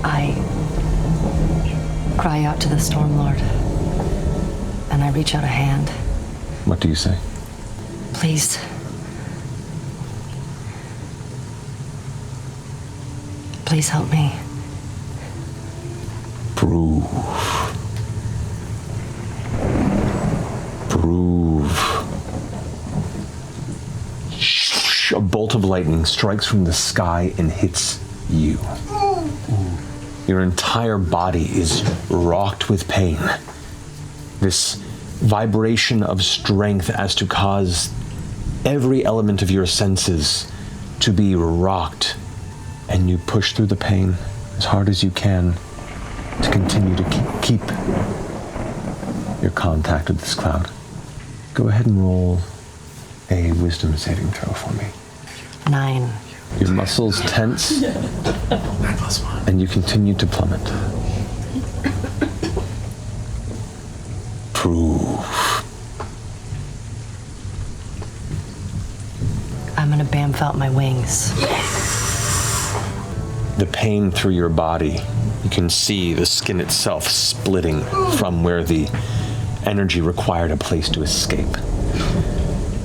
I cry out to the Storm Lord, and I reach out a hand. What do you say? Please. Please help me. Prove. A bolt of lightning strikes from the sky and hits you. Your entire body is rocked with pain. This vibration of strength as to cause every element of your senses to be rocked, and you push through the pain as hard as you can to continue to keep your contact with this cloud. Go ahead and roll a wisdom saving throw for me. 9. Your muscles tense, and you continue to plummet. Prove. I'm gonna bamf out my wings. The pain through your body, you can see the skin itself splitting from where the energy required a place to escape.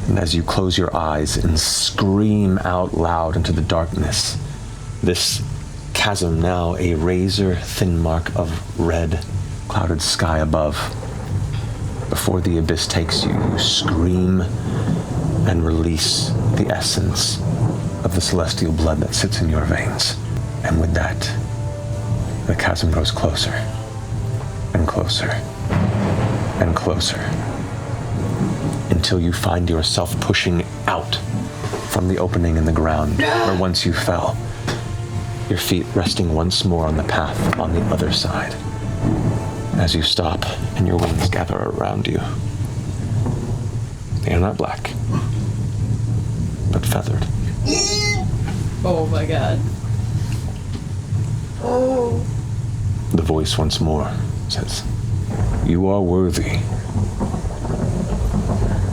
And as you close your eyes and scream out loud into the darkness, this chasm, now a razor-thin mark of red, clouded sky above. Before the abyss takes you, you scream and release the essence of the celestial blood that sits in your veins. And with that, the chasm grows closer and closer and closer, until you find yourself pushing out from the opening in the ground where once you fell, your feet resting once more on the path on the other side. As you stop and your wings gather around you, they are not black, but feathered. Oh my god. The voice once more says, "You are worthy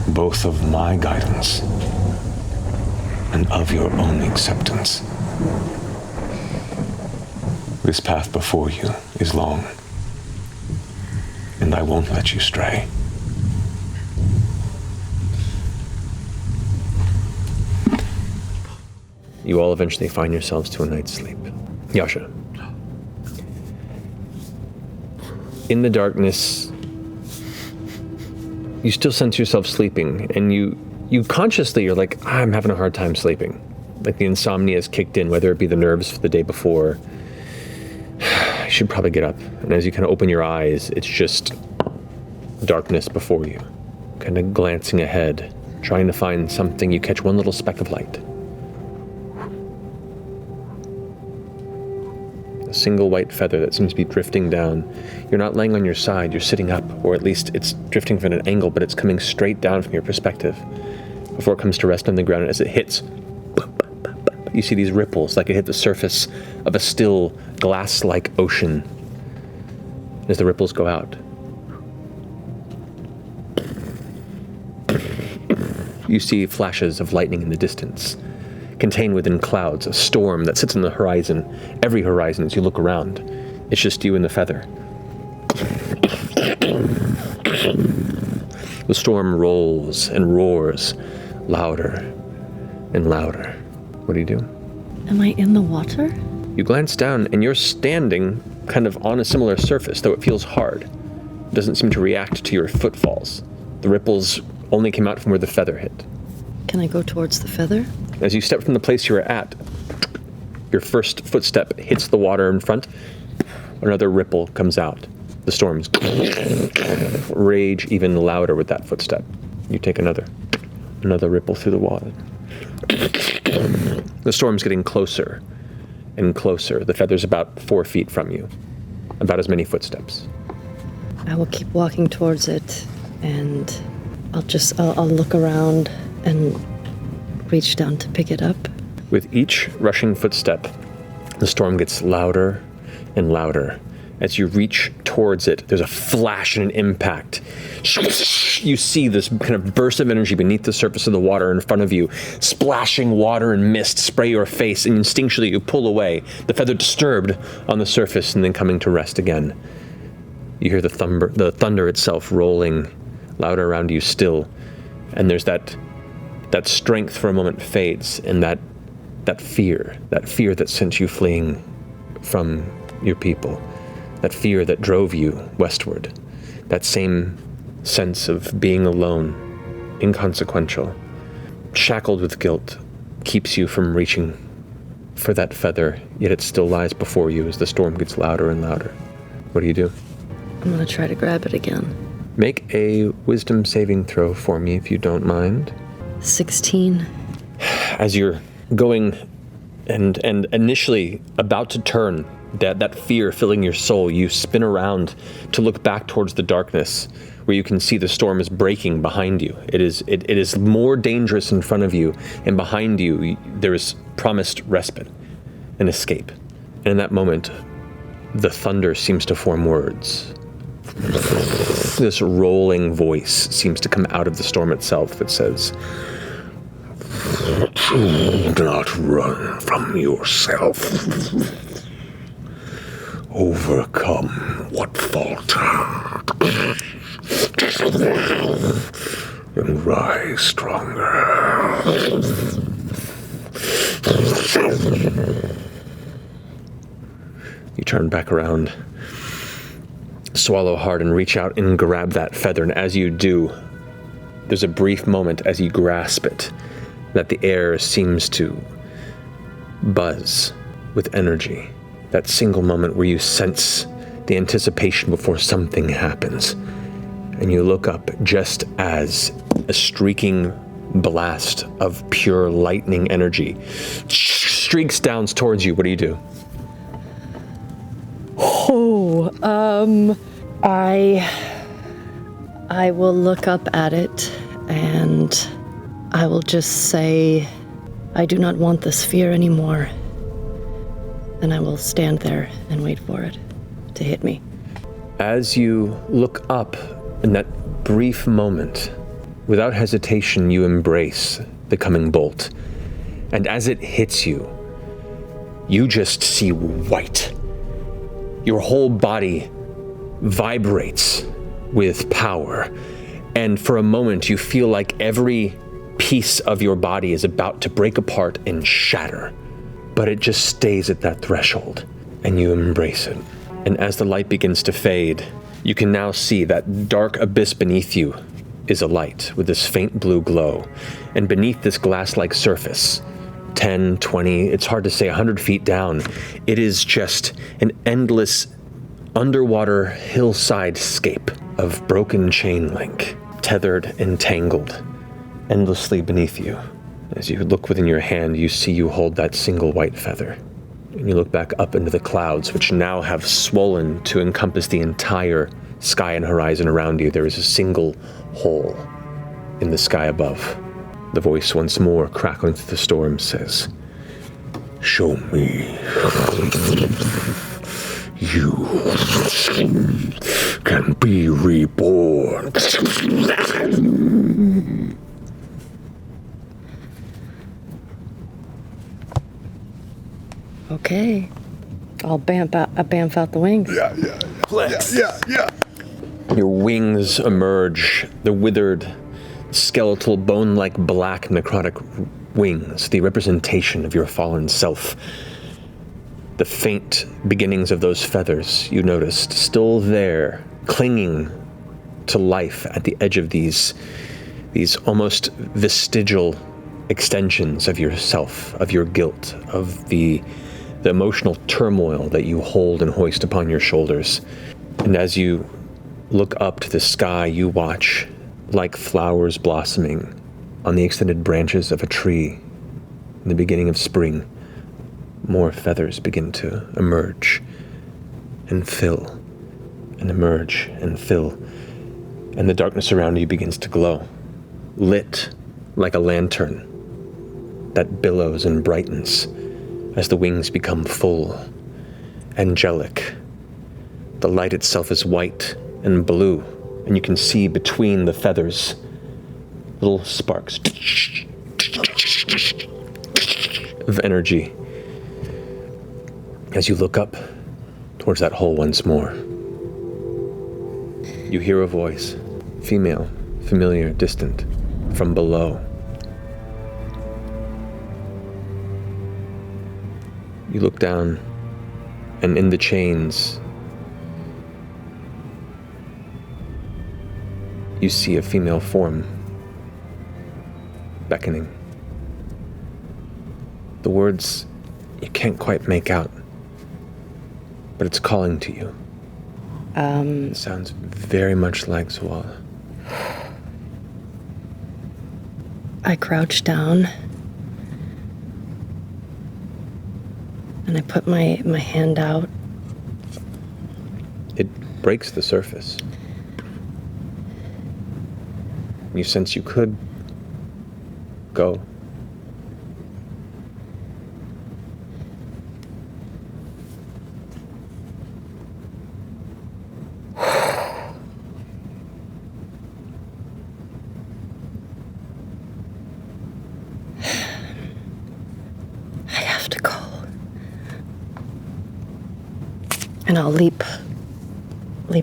both of my guidance and of your own acceptance. This path before you is long, and I won't let you stray." You all eventually find yourselves to a night's sleep. Yasha. In the darkness, you still sense yourself sleeping, and you consciously are like, I'm having a hard time sleeping. Like the insomnia has kicked in, whether it be the nerves for the day before. I should probably get up. And as you kind of open your eyes, it's just darkness before you. Kind of glancing ahead, trying to find something, you catch one little speck of light. A single white feather that seems to be drifting down. You're not laying on your side, you're sitting up, or at least it's drifting from an angle, but it's coming straight down from your perspective before it comes to rest on the ground. As it hits, you see these ripples like it hit the surface of a still glass-like ocean. As the ripples go out, you see flashes of lightning in the distance, contained within clouds, a storm that sits on the horizon, every horizon as you look around. It's just you and the feather. The storm rolls and roars, louder and louder. What do you do? Am I in the water? You glance down and you're standing kind of on a similar surface, though it feels hard. It doesn't seem to react to your footfalls. The ripples only came out from where the feather hit. Can I go towards the feather? As you step from the place you were at, your first footstep hits the water in front. Another ripple comes out. The storms rage even louder with that footstep. You take another ripple through the water. The storm's getting closer and closer. The feather's about 4 feet from you. About as many footsteps. I will keep walking towards it, and I'll look around and reach down to pick it up. With each rushing footstep, the storm gets louder and louder. As you reach towards it, there's a flash and an impact. You see this kind of burst of energy beneath the surface of the water in front of you. Splashing water and mist spray your face, and instinctually you pull away, the feather disturbed on the surface and then coming to rest again. You hear the thunder itself rolling louder around you still, and there's that strength for a moment fades, and that fear that sent you fleeing from your people. That fear that drove you westward, that same sense of being alone, inconsequential, shackled with guilt, keeps you from reaching for that feather, yet it still lies before you as the storm gets louder and louder. What do you do? I'm gonna try to grab it again. Make a wisdom saving throw for me if you don't mind. 16. As you're going and initially about to turn, that fear filling your soul, you spin around to look back towards the darkness where you can see the storm is breaking behind you. It is more dangerous in front of you, and behind you there is promised respite and escape. And in that moment, the thunder seems to form words. This rolling voice seems to come out of the storm itself that says, "Do not run from yourself. Overcome what faltered and rise stronger." You turn back around, swallow hard, and reach out and grab that feather. And as you do, there's a brief moment as you grasp it that the air seems to buzz with energy. That single moment where you sense the anticipation before something happens. And you look up just as a streaking blast of pure lightning energy streaks down towards you. What do you do? I will look up at it, and I will just say, I do not want this fear anymore. And I will stand there and wait for it to hit me. As you look up in that brief moment, without hesitation, you embrace the coming bolt. And as it hits you, you just see white. Your whole body vibrates with power. And for a moment, you feel like every piece of your body is about to break apart and shatter. But it just stays at that threshold, and you embrace it. And as the light begins to fade, you can now see that dark abyss beneath you is alight with this faint blue glow. And beneath this glass-like surface, 10, 20, it's hard to say, 100 feet down, it is just an endless underwater hillside scape of broken chain link, tethered and tangled endlessly beneath you. As you look within your hand, you see you hold that single white feather. And you look back up into the clouds, which now have swollen to encompass the entire sky and horizon around you. There is a single hole in the sky above. The voice once more, crackling through the storm, says, "Show me. You can be reborn." Okay. I'll bamf out the wings. Yeah. complex. Yeah. Your wings emerge, the withered, skeletal, bone-like black necrotic wings, the representation of your fallen self. The faint beginnings of those feathers you noticed, still there, clinging to life at the edge of these almost vestigial extensions of yourself, of your guilt, of the emotional turmoil that you hold and hoist upon your shoulders. And as you look up to the sky, you watch, like flowers blossoming on the extended branches of a tree in the beginning of spring, more feathers begin to emerge and fill and emerge and fill, and the darkness around you begins to glow, lit like a lantern that billows and brightens as the wings become full, angelic. The light itself is white and blue, and you can see between the feathers little sparks of energy as you look up towards that hole once more. You hear a voice, female, familiar, distant, from below. You look down, and in the chains, you see a female form beckoning. The words you can't quite make out, but it's calling to you. It sounds very much like Zoala. I crouch down and I put my hand out. It breaks the surface. You sense you could go. And I'll leap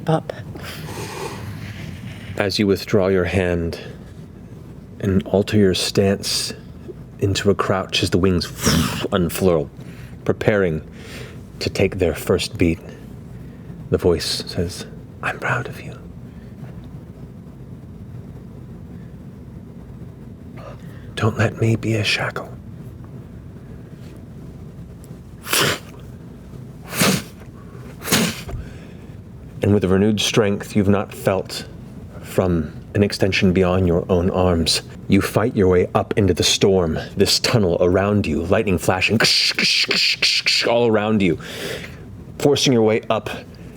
up. As you withdraw your hand and alter your stance into a crouch as the wings unfurl, preparing to take their first beat, the voice says, "I'm proud of you. Don't let me be a shackle." And with a renewed strength you've not felt from an extension beyond your own arms, you fight your way up into the storm, this tunnel around you, lightning flashing all around you, forcing your way up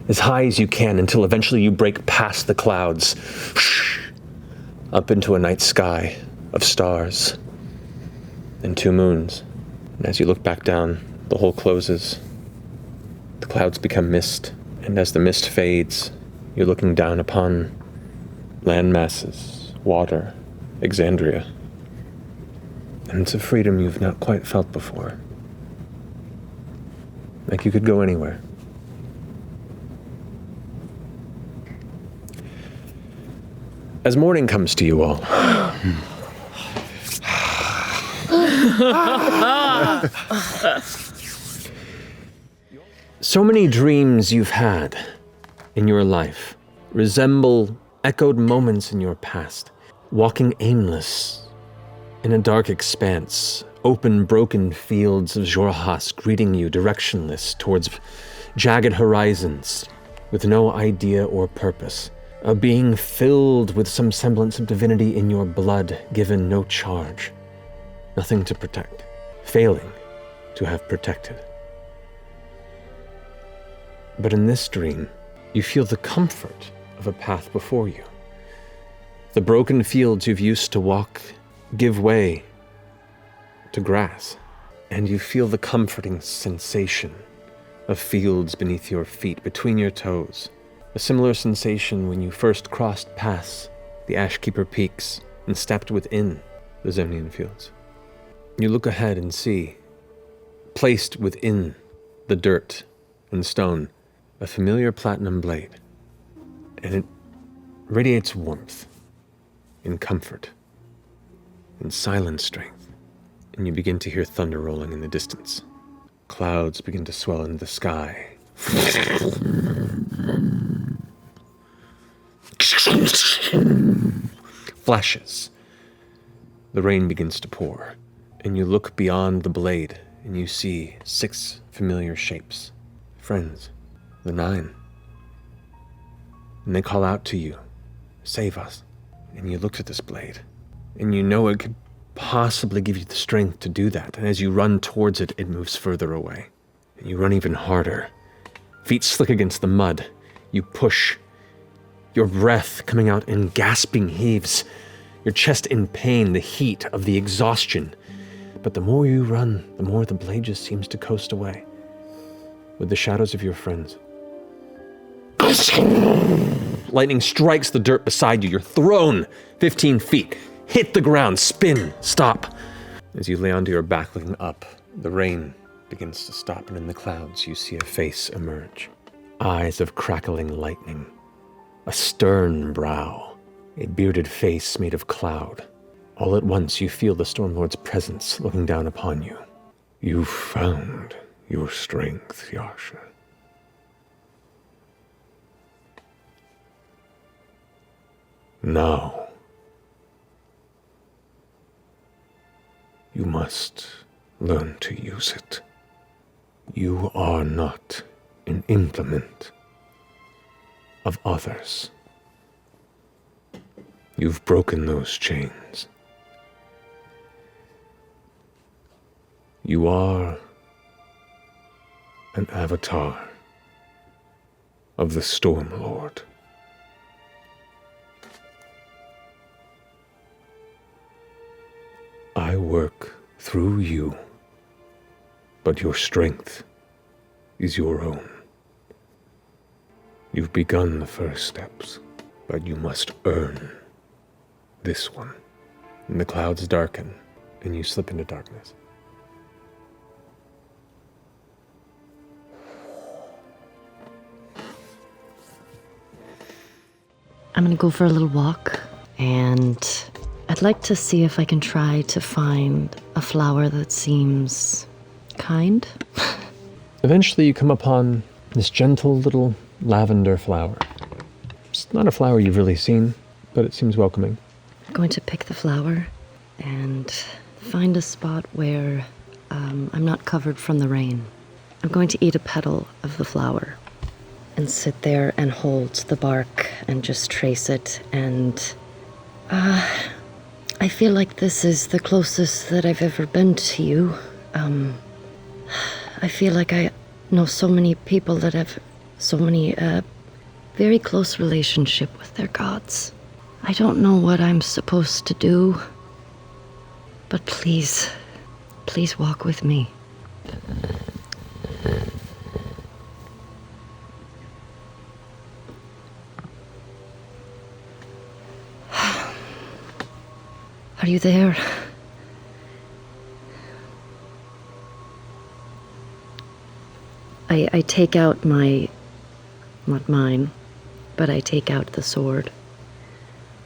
as high as you can until eventually you break past the clouds, up into a night sky of stars and 2 moons. And as you look back down, the hole closes, the clouds become mist. And as the mist fades, you're looking down upon land masses, water, Exandria. And it's a freedom you've not quite felt before. Like you could go anywhere. As morning comes to you all, so many dreams you've had in your life resemble echoed moments in your past, walking aimless in a dark expanse, open, broken fields of Xhorhas greeting you directionless towards jagged horizons with no idea or purpose, a being filled with some semblance of divinity in your blood, given no charge, nothing to protect, failing to have protected. But in this dream, you feel the comfort of a path before you. The broken fields you've used to walk give way to grass, and you feel the comforting sensation of fields beneath your feet, between your toes. A similar sensation when you first crossed past the Ashkeeper Peaks and stepped within the Zemnian fields. You look ahead and see, placed within the dirt and stone, a familiar platinum blade, and it radiates warmth and comfort and silent strength, and you begin to hear thunder rolling in the distance. Clouds begin to swell into the sky. Flashes. The rain begins to pour, and you look beyond the blade, and you see 6 familiar shapes. Friends, the 9. And they call out to you, "Save us." And you look at this blade, and you know it could possibly give you the strength to do that. And as you run towards it, it moves further away. And you run even harder. Feet slick against the mud. You push, your breath coming out in gasping heaves, your chest in pain, the heat of the exhaustion. But the more you run, the more the blade just seems to coast away, with the shadows of your friends. Lightning strikes the dirt beside you. You're thrown 15 feet, hit the ground, spin, stop. As you lay onto your back looking up, the rain begins to stop, and in the clouds you see a face emerge. Eyes of crackling lightning, a stern brow, a bearded face made of cloud. All at once you feel the Stormlord's presence looking down upon you. You found your strength, Yasha. Now, you must learn to use it. You are not an implement of others. You've broken those chains. You are an avatar of the Stormlord. I work through you, but your strength is your own. You've begun the first steps, but you must earn this one. And the clouds darken, and you slip into darkness. I'm gonna go for a little walk, and I'd like to see if I can try to find a flower that seems kind. Eventually you come upon this gentle little lavender flower. It's not a flower you've really seen, but it seems welcoming. I'm going to pick the flower and find a spot where I'm not covered from the rain. I'm going to eat a petal of the flower and sit there and hold the bark and just trace it. And I feel like this is the closest that I've ever been to you. I feel like I know so many people that have so many very close relationship with their gods. I don't know what I'm supposed to do, but please, please walk with me. Are you there? I take out my, not mine, but I take out the sword,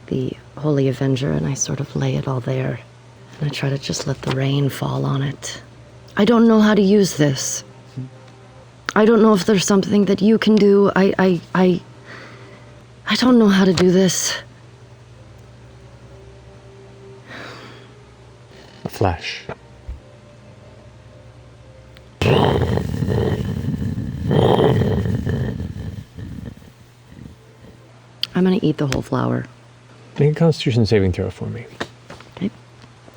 the Holy Avenger, and I sort of lay it all there. And I try to just let the rain fall on it. I don't know how to use this. I don't know if there's something that you can do. I don't know how to do this. A flash. I'm gonna eat the whole flower. Make a Constitution saving throw for me. Okay.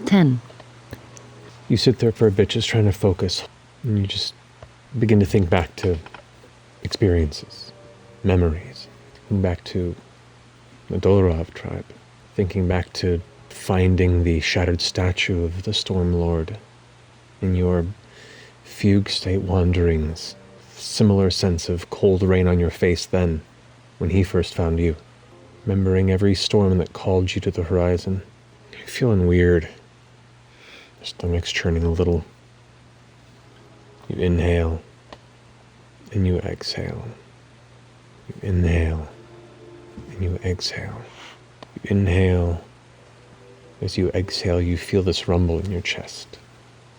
10. You sit there for a bit just trying to focus, and you just begin to think back to experiences, memories, thinking back to the Dolorov tribe, thinking back to finding the shattered statue of the Stormlord in your fugue state wanderings, similar sense of cold rain on your face then, when he first found you, remembering every storm that called you to the horizon. You're feeling weird. Your stomach's churning a little. You inhale, and you exhale. You inhale and you exhale. You inhale. As you exhale, you feel this rumble in your chest,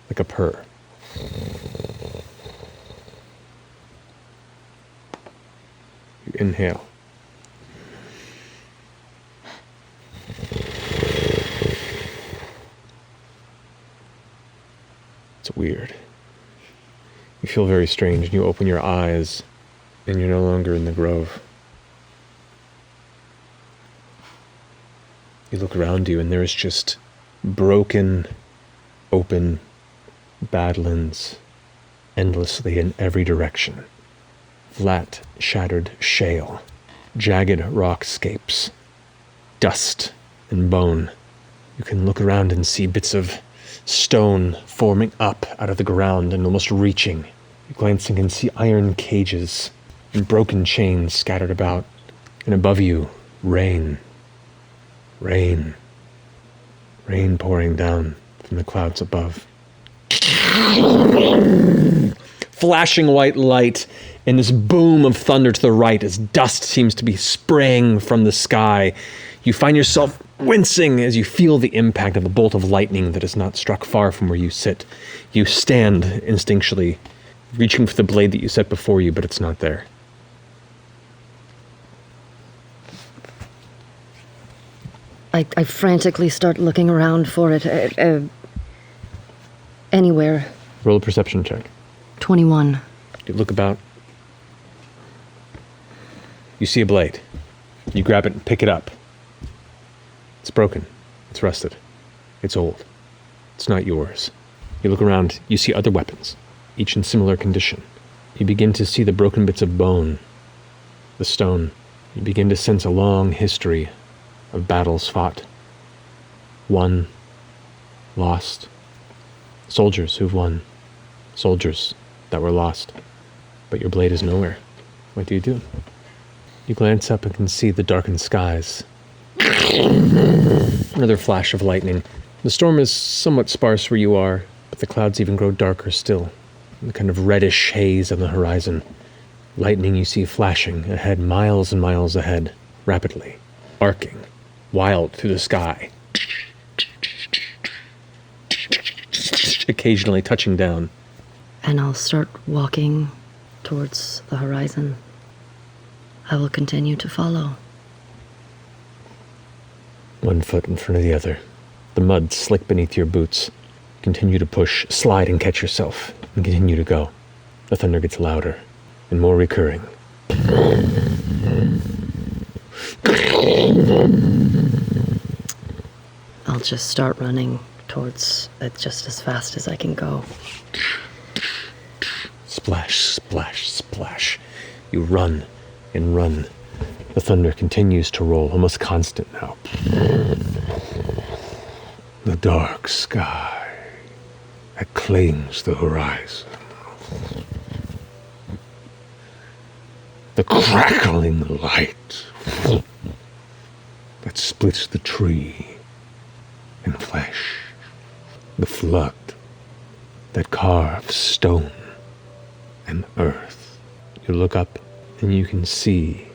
like a purr. You inhale. It's weird. You feel very strange, and you open your eyes, and you're no longer in the grove. You look around you, and there is just broken, open badlands endlessly in every direction. Flat, shattered shale, jagged rockscapes, dust and bone. You can look around and see bits of stone forming up out of the ground and almost reaching. You glance and can see iron cages and broken chains scattered about. And above you, rain. Rain. Rain pouring down from the clouds above. Flashing white light and this boom of thunder to the right as dust seems to be spraying from the sky. You find yourself wincing as you feel the impact of a bolt of lightning that has not struck far from where you sit. You stand instinctually, reaching for the blade that you set before you, but it's not there. I frantically start looking around for it. Anywhere. Roll a perception check. 21. You look about. You see a blade. You grab it and pick it up. It's broken. It's rusted. It's old. It's not yours. You look around. You see other weapons, each in similar condition. You begin to see the broken bits of bone, the stone. You begin to sense a long history of battles fought. Won. Lost. Soldiers who've won. Soldiers that were lost. But your blade is nowhere. What do? You glance up and can see the darkened skies. Another flash of lightning. The storm is somewhat sparse where you are, but the clouds even grow darker still. The kind of reddish haze on the horizon. Lightning you see flashing ahead, miles and miles ahead, rapidly, arcing, wild through the sky. Occasionally touching down. And I'll start walking towards the horizon. I will continue to follow. One foot in front of the other. The mud slick beneath your boots. Continue to push, slide and catch yourself, and continue to go. The thunder gets louder and more recurring. I'll just start running towards it just as fast as I can go. Splash, splash, splash. You run and run. The thunder continues to roll, almost constant now. The dark sky that claims the horizon. The crackling light that splits the tree and flesh. The flood that carves stone and earth. You look up and you can see,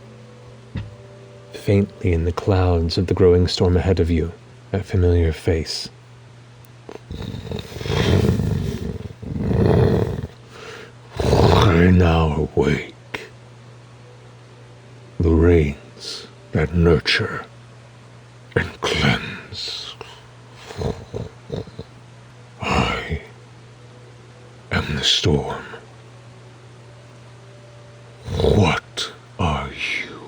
faintly in the clouds of the growing storm ahead of you, that familiar face. I now awake. The rains that nurture and cleanse. I am the storm. What are you?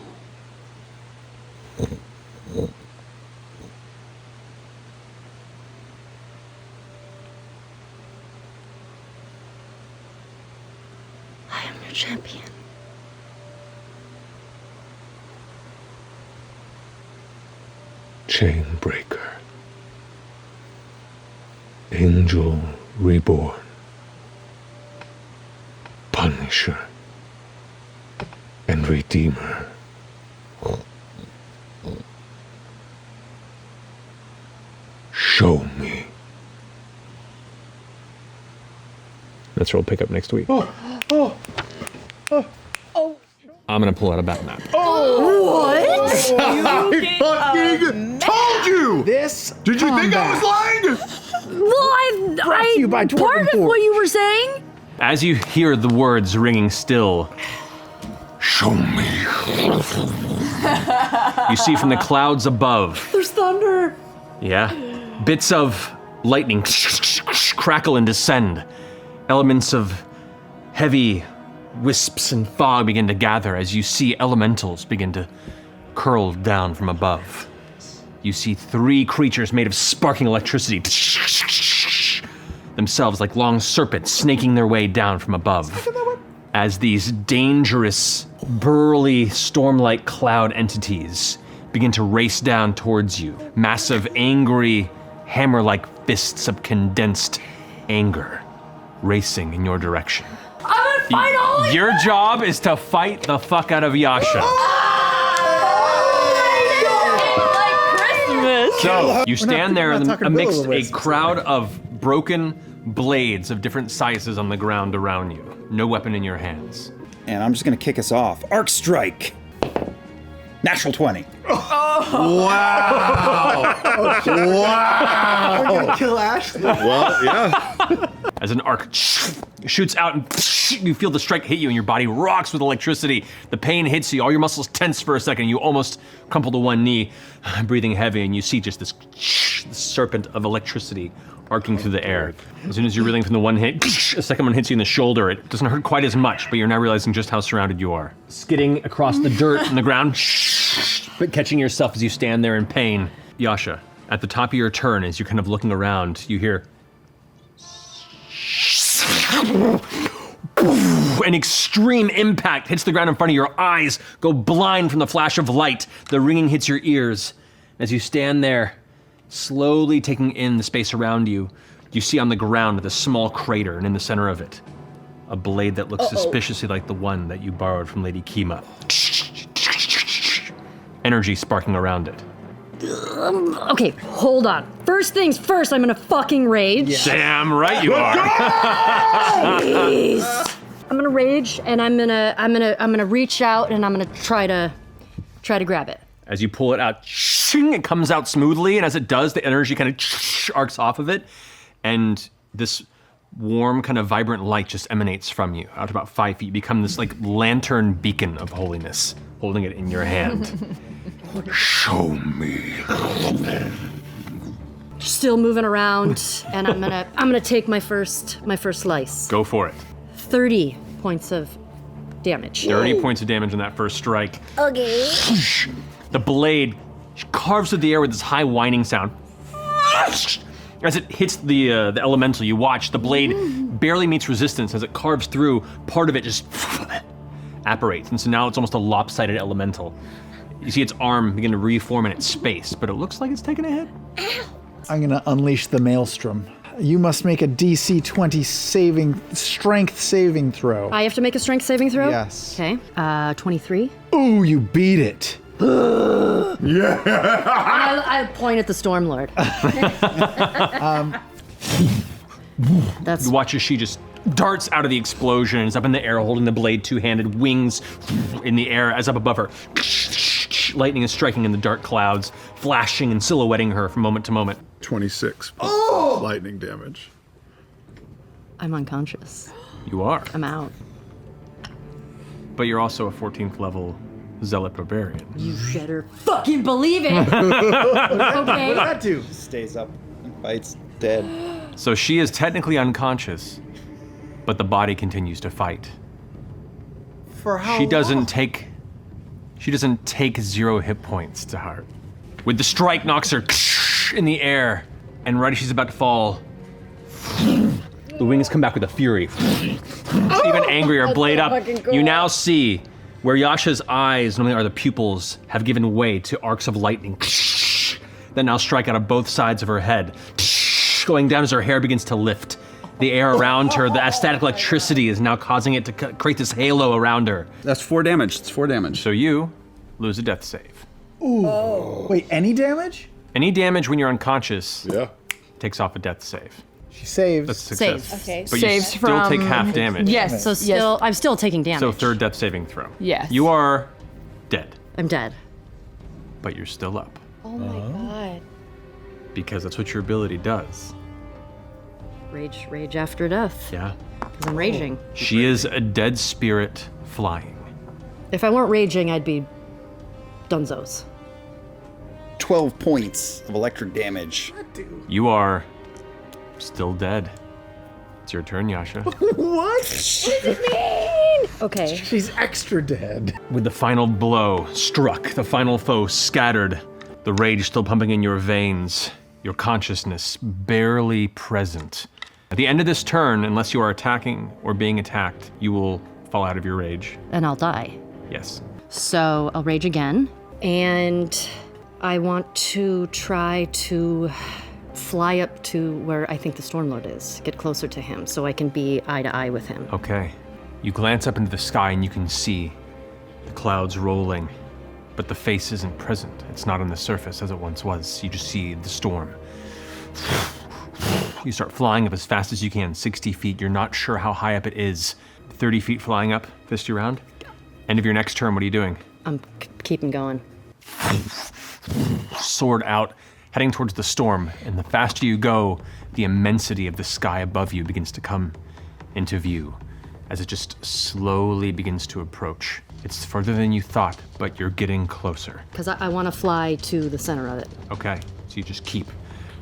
I am your champion. Chainbreaker. Angel reborn. Punisher. And Redeemer. Show me. That's where we'll pick up next week. I'm gonna pull out a battle map. I fucking told you! This. Did you think I was lying? Well, Brought to you by part Dwarven of Forge. what you were saying. As you hear the words ringing still, Show me. you see from the clouds above, There's thunder. yeah, bits of lightning crackle and descend. Elements of heavy wisps and fog begin to gather as you see elementals begin to curl down from above. You see 3 creatures made of sparking electricity, themselves like long serpents snaking their way down from above. As these dangerous, burly, storm-like cloud entities begin to race down towards you. Massive, angry, hammer-like fists of condensed anger racing in your direction. I'm gonna fight all of Your job is to fight the fuck out of Yasha. So you stand there we're not talking amidst a will-o'-the-wisps. crowd of broken blades of different sizes on the ground around you. No weapon in your hands. And I'm just gonna kick us off. Arc Strike! Natural 20. Wow! Wow! We're gonna kill Ashley. Well, yeah. As an arc shoots out and you feel the strike hit you and your body rocks with electricity. The pain hits you, all your muscles tense for a second. You almost crumple to one knee, breathing heavy, and you see just this serpent of electricity arcing through the air. As soon as you're reeling from the one hit, a second one hits you in the shoulder. It doesn't hurt quite as much, but you're now realizing just how surrounded you are. Skidding across the dirt and the ground, but catching yourself as you stand there in pain. Yasha, at the top of your turn, as you're kind of looking around, you hear an extreme impact hits the ground in front of you. Your eyes go blind from the flash of light. The ringing hits your ears. As you stand there, slowly taking in the space around you, you see on the ground this small crater, and in the center of it, a blade that looks suspiciously like the one that you borrowed from Lady Kima. Energy sparking around it. Okay, hold on. First things first, I'm gonna fucking rage. Damn right you are. I'm gonna rage, and I'm gonna reach out, and I'm gonna try to grab it. As you pull it out, it comes out smoothly, and as it does, the energy kind of arcs off of it, and this warm, kind of vibrant light just emanates from you. Out to about 5 feet, you become this like lantern beacon of holiness, holding it in your hand. Show me. Still moving around, and I'm gonna take my first slice. Go for it. 30 points of damage. 30 points of damage on that first strike. Okay. The blade carves through the air with this high whining sound. As it hits the elemental, you watch the blade barely meets resistance. As it carves through, part of it just apparates, and so now it's almost a lopsided elemental. You see its arm begin to reform in its space, but it looks like it's taking a hit. I'm gonna unleash the maelstrom. You must make a DC 20 strength saving throw. I have to make a strength saving throw? Yes. Okay. 23. Ooh, you beat it. I point at the Stormlord. That's You watch as she just darts out of the explosion and is up in the air holding the blade two-handed, wings in the air as up above her. Lightning is striking in the dark clouds, flashing and silhouetting her from moment to moment. 26 lightning damage. I'm unconscious. You are, I'm out. but you're also a 14th level Zealot Barbarian. You better fucking believe it. Okay. That do. Stays up and fights dead. So she is technically unconscious, but the body continues to fight. For how She doesn't take 0 hit points to heart. With the strike knocks her in the air, and right as she's about to fall, the wings come back with a fury. Even angrier, blade up. You now see where Yasha's eyes normally are the pupils have given way to arcs of lightning that now strike out of both sides of her head, going down as her hair begins to lift. The air around her, the static electricity is now causing it to create this halo around her. That's 4 damage. It's 4 damage. So you lose a death save. Wait, any damage? Any damage when you're unconscious Yeah. takes off a death save. She saves. That's a success. Saves. Okay. But Saves you still take from- half damage. Yes. So still, I'm still taking damage. So third death saving throw. Yes. You are dead, I'm dead. but you're still up. Oh my god. Because that's what your ability does. Rage after death. Yeah. Because I'm raging. She is a dead spirit flying. If I weren't raging, I'd be dunzos. 12 points of electric damage. You are still dead. It's your turn, Yasha. What? Okay. She's extra dead. With the final blow struck, the final foe scattered, the rage still pumping in your veins, your consciousness barely present. At the end of this turn, unless you are attacking or being attacked, you will fall out of your rage. And I'll die. Yes. So I'll rage again. And I want to try to fly up to where I think the Stormlord is, get closer to him so I can be eye to eye with him. Okay. You glance up into the sky and you can see the clouds rolling, but the face isn't present. It's not on the surface as it once was. You just see the storm. You start flying up as fast as you can, 60 feet. You're not sure how high up it is. 30 feet flying up, fist you round. End of your next turn, what are you doing? I'm keeping going. Sword out, heading towards the storm, and the faster you go, the immensity of the sky above you begins to come into view as it just slowly begins to approach. It's further than you thought, but you're getting closer. Because I want to fly to the center of it. Okay, so you just keep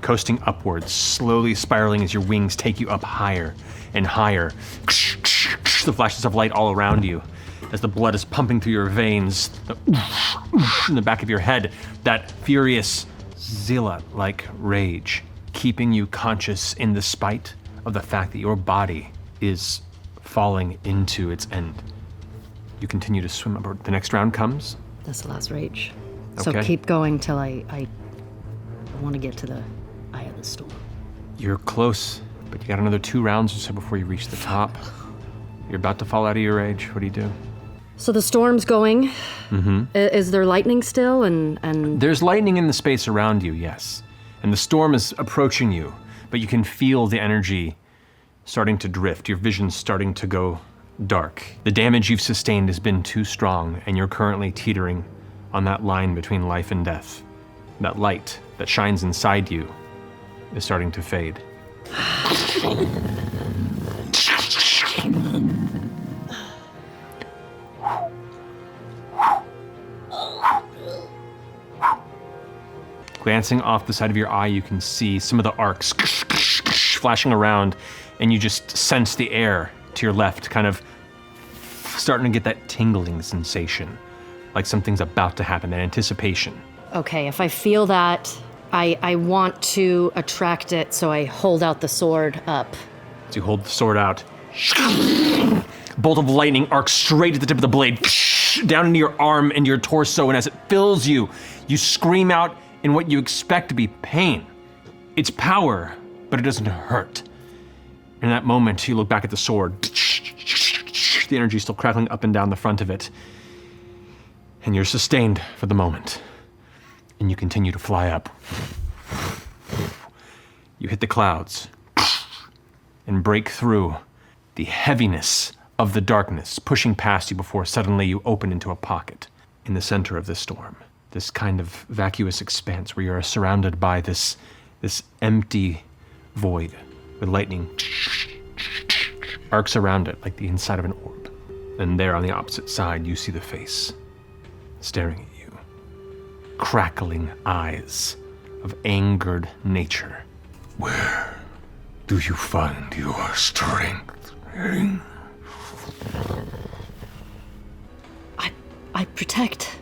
coasting upwards, slowly spiraling as your wings take you up higher and higher. The flashes of light all around you as the blood is pumping through your veins, in the back of your head, that furious Zilla-like rage, keeping you conscious in the spite of the fact that your body is falling into its end. You continue to swim upward. The next round comes. That's the last rage. So Okay. keep going till I want to get to the eye of the storm. You're close, but you got another 2 rounds or so before you reach the top. You're about to fall out of your rage. What do you do? So the storm's going. Is there lightning still? And There's lightning in the space around you, yes. And the storm is approaching you, but you can feel the energy starting to drift. Your vision's starting to go dark. The damage you've sustained has been too strong, and you're currently teetering on that line between life and death. That light that shines inside you is starting to fade. Glancing off the side of your eye, you can see some of the arcs flashing around, and you just sense the air to your left, kind of starting to get that tingling sensation, like something's about to happen, that anticipation. okay, if I feel that, I want to attract it, so I hold out the sword up. So you hold the sword out. Bolt of lightning arcs straight at the tip of the blade, down into your arm and your torso, and as it fills you, you scream out in what you expect to be pain. It's power, but it doesn't hurt. In that moment, you look back at the sword. The energy still crackling up and down the front of it. And you're sustained for the moment. And you continue to fly up. You hit the clouds and break through the heaviness of the darkness, pushing past you before suddenly you open into a pocket in the center of the storm. This kind of vacuous expanse where you're surrounded by this empty void with lightning arcs around it like the inside of an orb. And there on the opposite side, you see the face staring at you. Crackling eyes of angered nature. Where do you find your strength? I protect.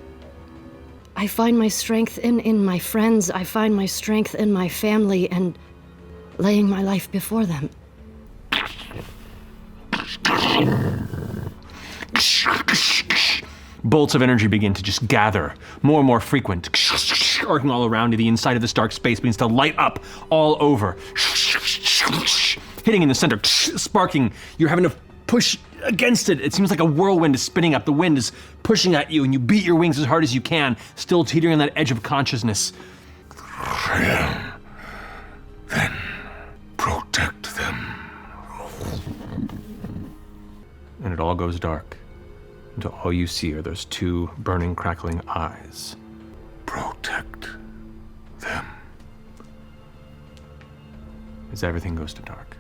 I find my strength in my friends. I find my strength in my family and laying my life before them. Bolts of energy begin to just gather, more and more frequent, arcing all around you. The inside of this dark space begins to light up all over, hitting in the center, sparking. You're having to push against it. It seems like a whirlwind is spinning up. The wind is pushing at you, and you beat your wings as hard as you can, still teetering on that edge of consciousness. Then protect and it all goes dark until all you see are those two burning, crackling eyes. Protect them. As everything goes to dark.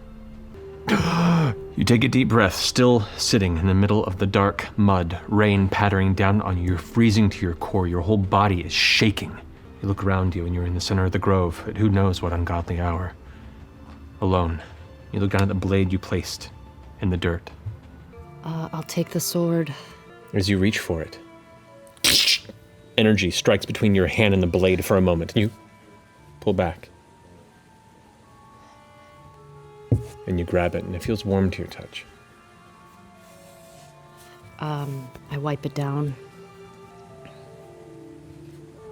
You take a deep breath, still sitting in the middle of the dark mud, rain pattering down on you. You're freezing to your core. Your whole body is shaking. You look around you and you're in the center of the grove at who knows what ungodly hour. Alone. You look down at the blade you placed in the dirt. I'll take the sword. As you reach for it, energy strikes between your hand and the blade for a moment, and you pull back. And you grab it, and it feels warm to your touch. I wipe it down.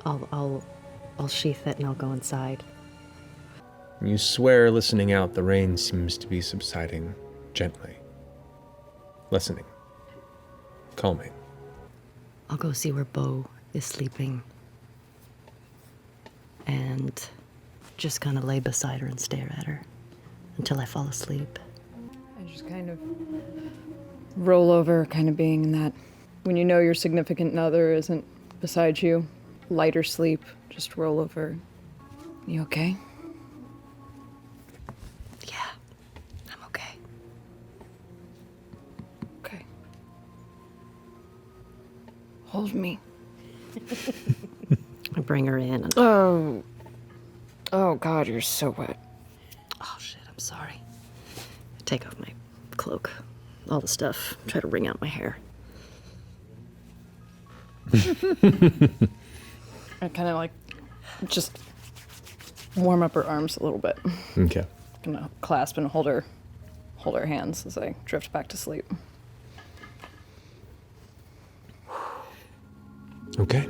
I'll sheath it and I'll go inside. You swear, listening out, the rain seems to be subsiding gently. Listening. Calming. I'll go see where Bo is sleeping. And just kind of lay beside her and stare at her until I fall asleep. I just kind of roll over, kind of being in that when you know your significant other isn't beside you, lighter sleep, just roll over. You okay? Yeah, I'm okay. Okay. Hold me. I bring her in and... Oh God, you're so wet. Oh shit, I'm sorry. I take off my cloak, all the stuff, try to wring out my hair. I kind of like just warm up her arms a little bit. Okay. Gonna clasp and hold her hands as I drift back to sleep. Okay.